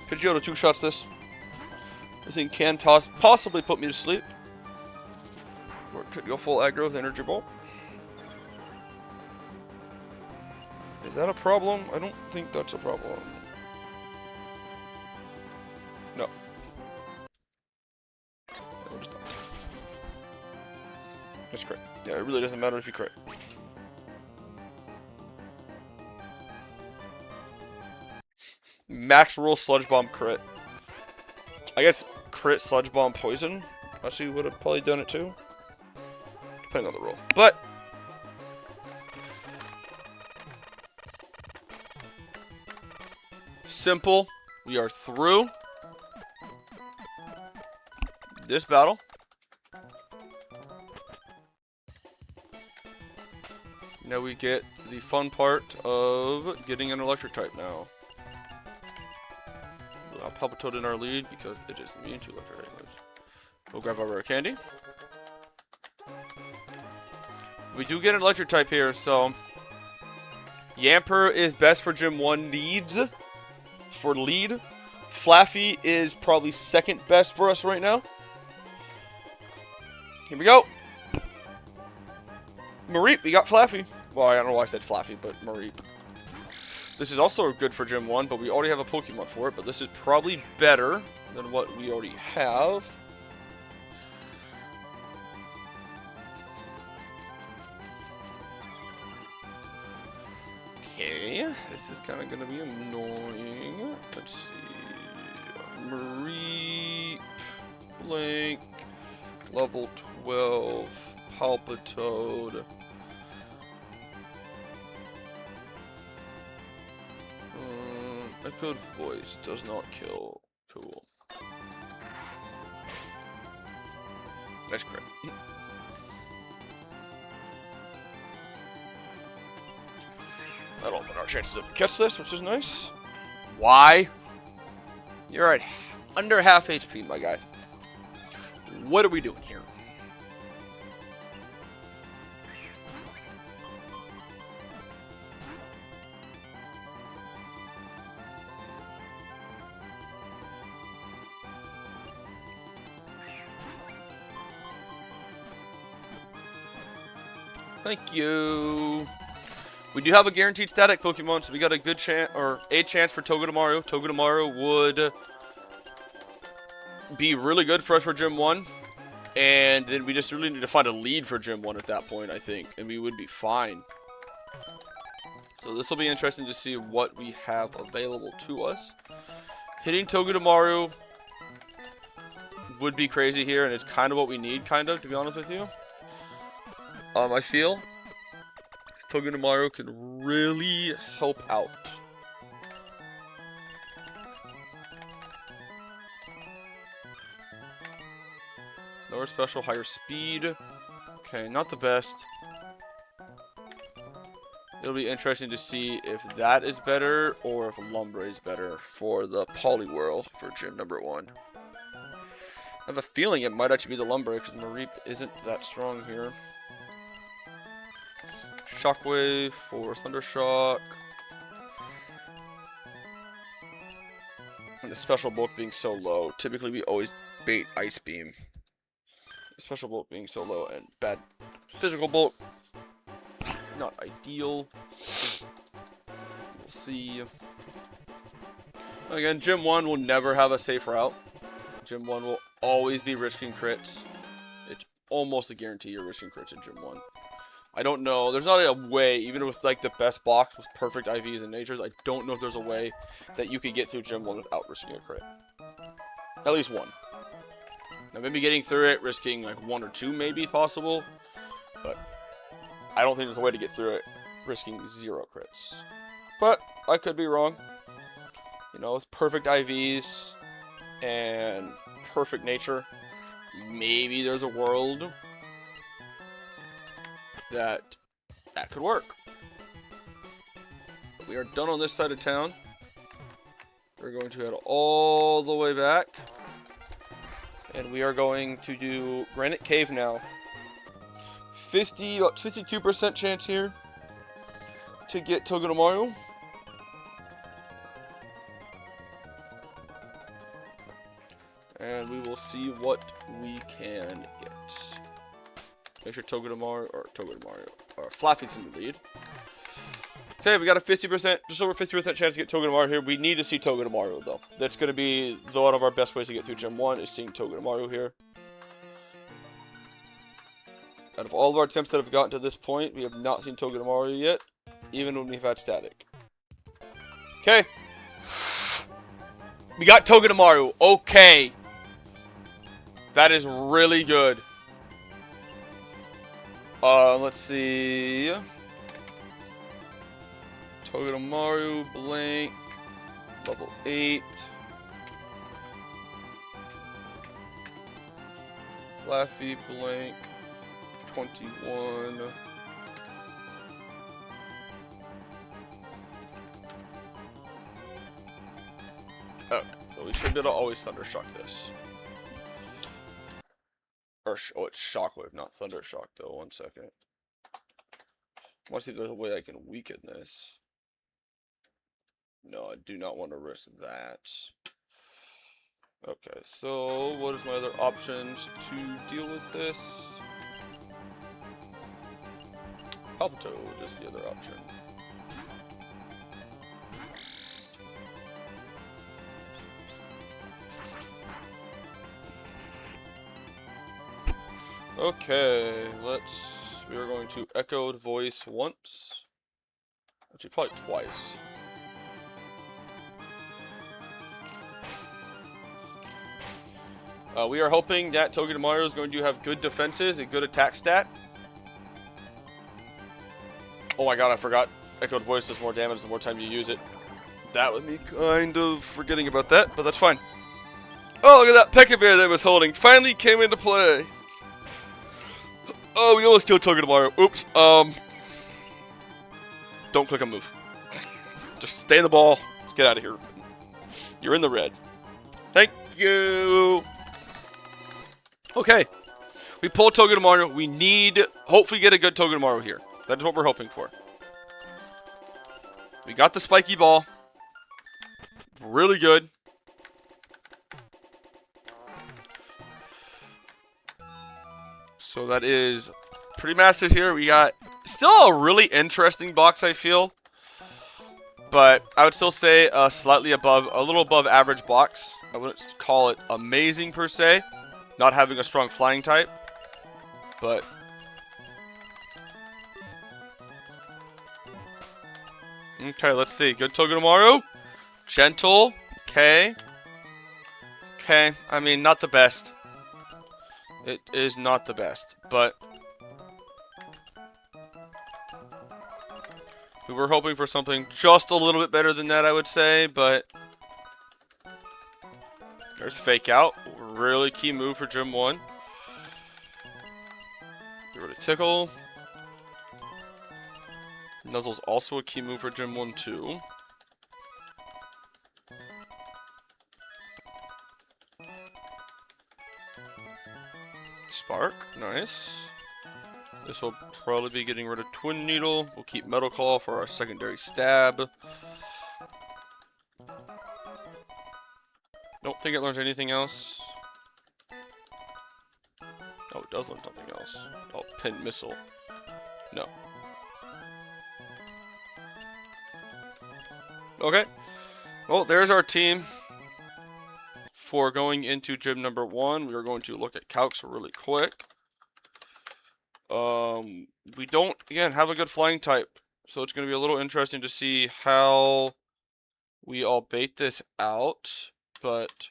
Pidgeotto 2-shots this. This thing can possibly put me to sleep. Or it could go full aggro with Energy Ball. Is that a problem? I don't think that's a problem. No. No, it's not. It's crit. Yeah, it really doesn't matter if you crit. Max roll Sludge Bomb crit. I guess crit Sludge Bomb poison. Actually would have probably done it too. Depending on the roll. But simple We are through this battle. Now we get the fun part of getting an electric type now. We'll have Palpitoad in our lead because it is immune to electric type moves. We'll grab our rare candy. We do get an electric type here, so Yamper is best for Gym 1 needs for lead. Flaffy is probably second best for us right now. Here we go. Mareep, we got Flaffy. Well, I don't know why I said Flaffy, but Mareep. This is also good for Gym 1, but we already have a Pokemon for it. But this is probably better than what we already have. Okay, this is kind of going to be annoying. Let's see. Mareep, Blink, level 12, Palpitoad. Echoed Voice does not kill. Cool. Nice crit. That'll open our chances to catch this, which is nice. Why? You're at under half HP, my guy. What are we doing here? Thank you. We do have a guaranteed static Pokemon, so we got a good chance, or a chance for Togedemaru. Togedemaru would be really good for us for Gym 1. And then we just really need to find a lead for Gym 1 at that point, I think. And we would be fine. So this will be interesting to see what we have available to us. Hitting Togedemaru would be crazy here, and it's kind of what we need, kind of, to be honest with you. I feel Togedemaru can really help out. Lower special, higher speed. Okay, not the best. It'll be interesting to see if that is better or if Lumbre is better for the Poliwhirl for Gym number 1. I have a feeling it might actually be the Lumbre because Mareep isn't that strong here. Shockwave for Thundershock. And the special bulk being so low. Typically we always bait Ice Beam. The special bulk being so low and bad physical bulk. Not ideal. We'll see. Again, Gym 1 will never have a safe route. Gym 1 will always be risking crits. It's almost a guarantee you're risking crits in Gym 1. I don't know. There's not a way, even with like the best box with perfect IVs and natures, I don't know if there's a way that you could get through Gym 1 without risking a crit. At least one. Now maybe getting through it, risking like 1 or 2 may be possible, but I don't think there's a way to get through it risking 0 crits. But I could be wrong. You know, with perfect IVs and perfect nature, maybe there's a world that could work. We are done on this side of town. We're going to head all the way back. And we are going to do Granite Cave now. 52% chance here to get Togedemaru. And we will see what we can get. Make sure Togedemaru or Flaffy's in the lead. Okay, we got a 50%, just over 50% chance to get Togedemaru here. We need to see Togedemaru though. That's going to be one of our best ways to get through Gym 1 is seeing Togedemaru here. Out of all of our attempts that have gotten to this point, we have not seen Togedemaru yet, even when we've had static. Okay. We got Togedemaru. Okay. That is really good. Let's see. Togedemaru, Blink. Level 8. Flaffy blank 21. Okay, so we should be able to always Thundershock this. Or, oh, it's Shockwave, not Thundershock, though. 1 second. I want to see if there's a way I can weaken this. No, I do not want to risk that. Okay, so what is my other options to deal with this? Palpitoad is the other option. Okay, we are going to Echoed Voice once. Actually, probably twice. We are hoping that Togedemaru is going to have good defenses, a good attack stat. Oh my god, I forgot. Echoed Voice does more damage the more time you use it. That would be kind of forgetting about that, but that's fine. Oh, look at that Pekka Bear that I was holding. Finally came into play. Oh, we almost killed Togedemaru. Oops. Don't click on move. Just stay in the ball. Let's get out of here. You're in the red. Thank you. Okay. We pulled Togedemaru. We need, hopefully, get a good Togedemaru here. That is what we're hoping for. We got the spiky ball. Really good. So that is pretty massive here. We got still a really interesting box, I feel. But I would still say slightly above, a little above average box. I wouldn't call it amazing per se. Not having a strong flying type. But okay, let's see. Good Togedemaru. Gentle. Okay. Okay. I mean, not the best. It is not the best, but we were hoping for something just a little bit better than that, I would say, but there's Fake Out. Really key move for Gym 1. Get rid of Tickle. Nuzzle's also a key move for Gym 1 too. Spark, nice. This will probably be getting rid of Twin Needle. We'll keep Metal Claw for our secondary stab. Don't think it learns anything else. Oh, it does learn something else. Oh, Pin Missile. No. Okay. Well, there's our team. For going into gym number 1, we are going to look at calcs really quick. We don't, again, have a good flying type. So it's going to be a little interesting to see how we all bait this out. But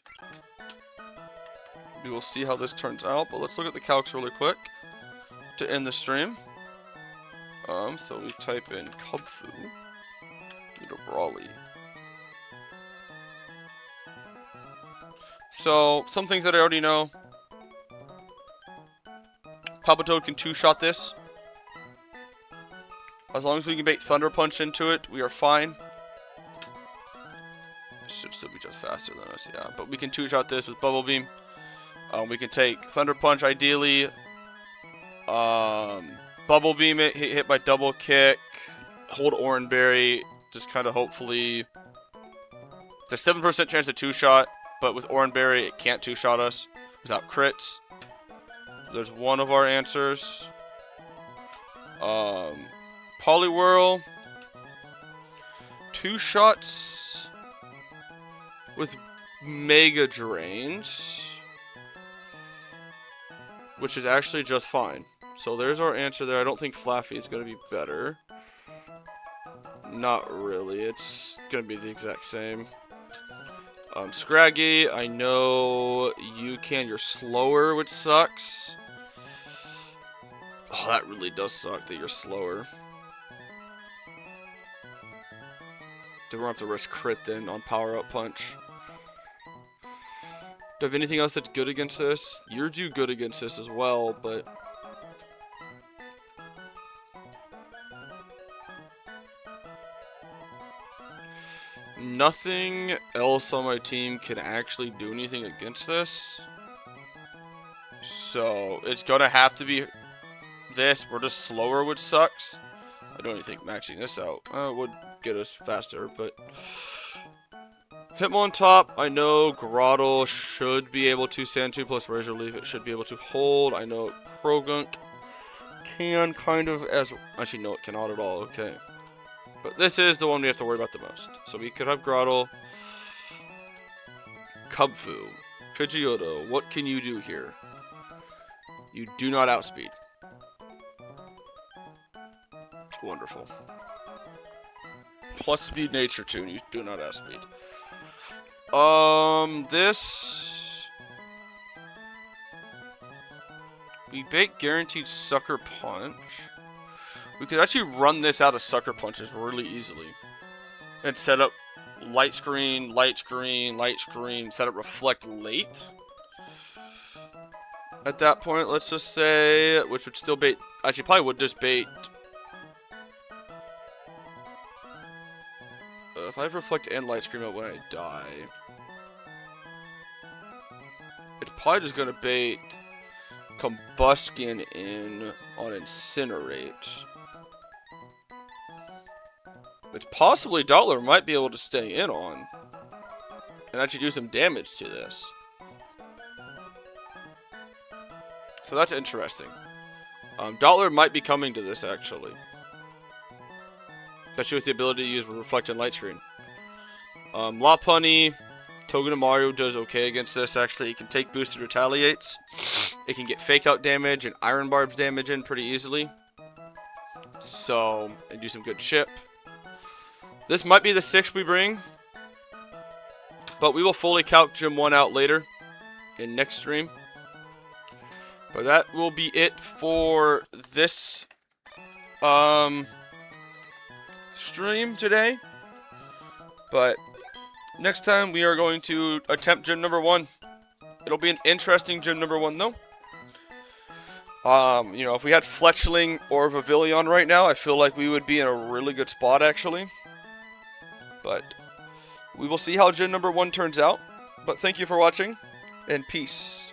we will see how this turns out. But let's look at the calcs really quick to end the stream. So we type in Kubfu. Need a Brawly. So, some things that I already know. Palpitoad can 2-shot this. As long as we can bait Thunder Punch into it, we are fine. It should still be just faster than us, yeah. But we can 2-shot this with Bubble Beam. We can take Thunder Punch, ideally. Bubble Beam it, hit by Double Kick. Hold Oran Berry. Just kind of hopefully... It's a 7% chance to 2-shot. But with Oran Berry, it can't 2-shot us without crits. There's one of our answers. Poliwhirl. 2 shots with Mega Drains. Which is actually just fine. So there's our answer there. I don't think Flaffy is going to be better. Not really. It's going to be the exact same. Scraggy, I know you're slower, which sucks. Oh, that really does suck that you're slower. We don't have to risk crit then on power up punch. Do I have anything else that's good against this? You're do good against this as well, but nothing else on my team can actually do anything against this. So it's gonna have to be this. We're just slower, which sucks. I don't even think maxing this out would get us faster, but Hitmon top, I know Grottle should be able to stand 2 plus Razor Leaf. It should be able to hold. I know Krogunk can kind of as actually no, it cannot at all. Okay, but this is the one we have to worry about the most. So we could have Grottle, Kubfu, Pidgeotto. What can you do here? You do not outspeed. Wonderful. Plus speed nature too, and you do not outspeed. This we bait guaranteed sucker punch. We could actually run this out of sucker punches really easily. And set up light screen, light screen, light screen, set up reflect late. At that point, let's just say, which would still bait, actually probably would just bait. If I have reflect and light screen out when I die, it's probably just gonna bait Combuskin in on Incinerate. Which possibly Dottler might be able to stay in on and actually do some damage to this. So that's interesting. Dottler might be coming to this actually. Especially with the ability to use Reflect and Light Screen. Lopunny, Togedemaru does okay against this actually. It can take boosted retaliates. It can get fake out damage and Iron Barbs damage in pretty easily. So, and do some good chip. This might be the 6th we bring. But we will fully calc Gym 1 out later. In next stream. But that will be it for this stream today. But next time we are going to attempt Gym number 1. It'll be an interesting Gym number 1 though. You know, if we had Fletchling or Vivillon right now, I feel like we would be in a really good spot actually. But we will see how Gym number 1 turns out. But thank you for watching, and peace.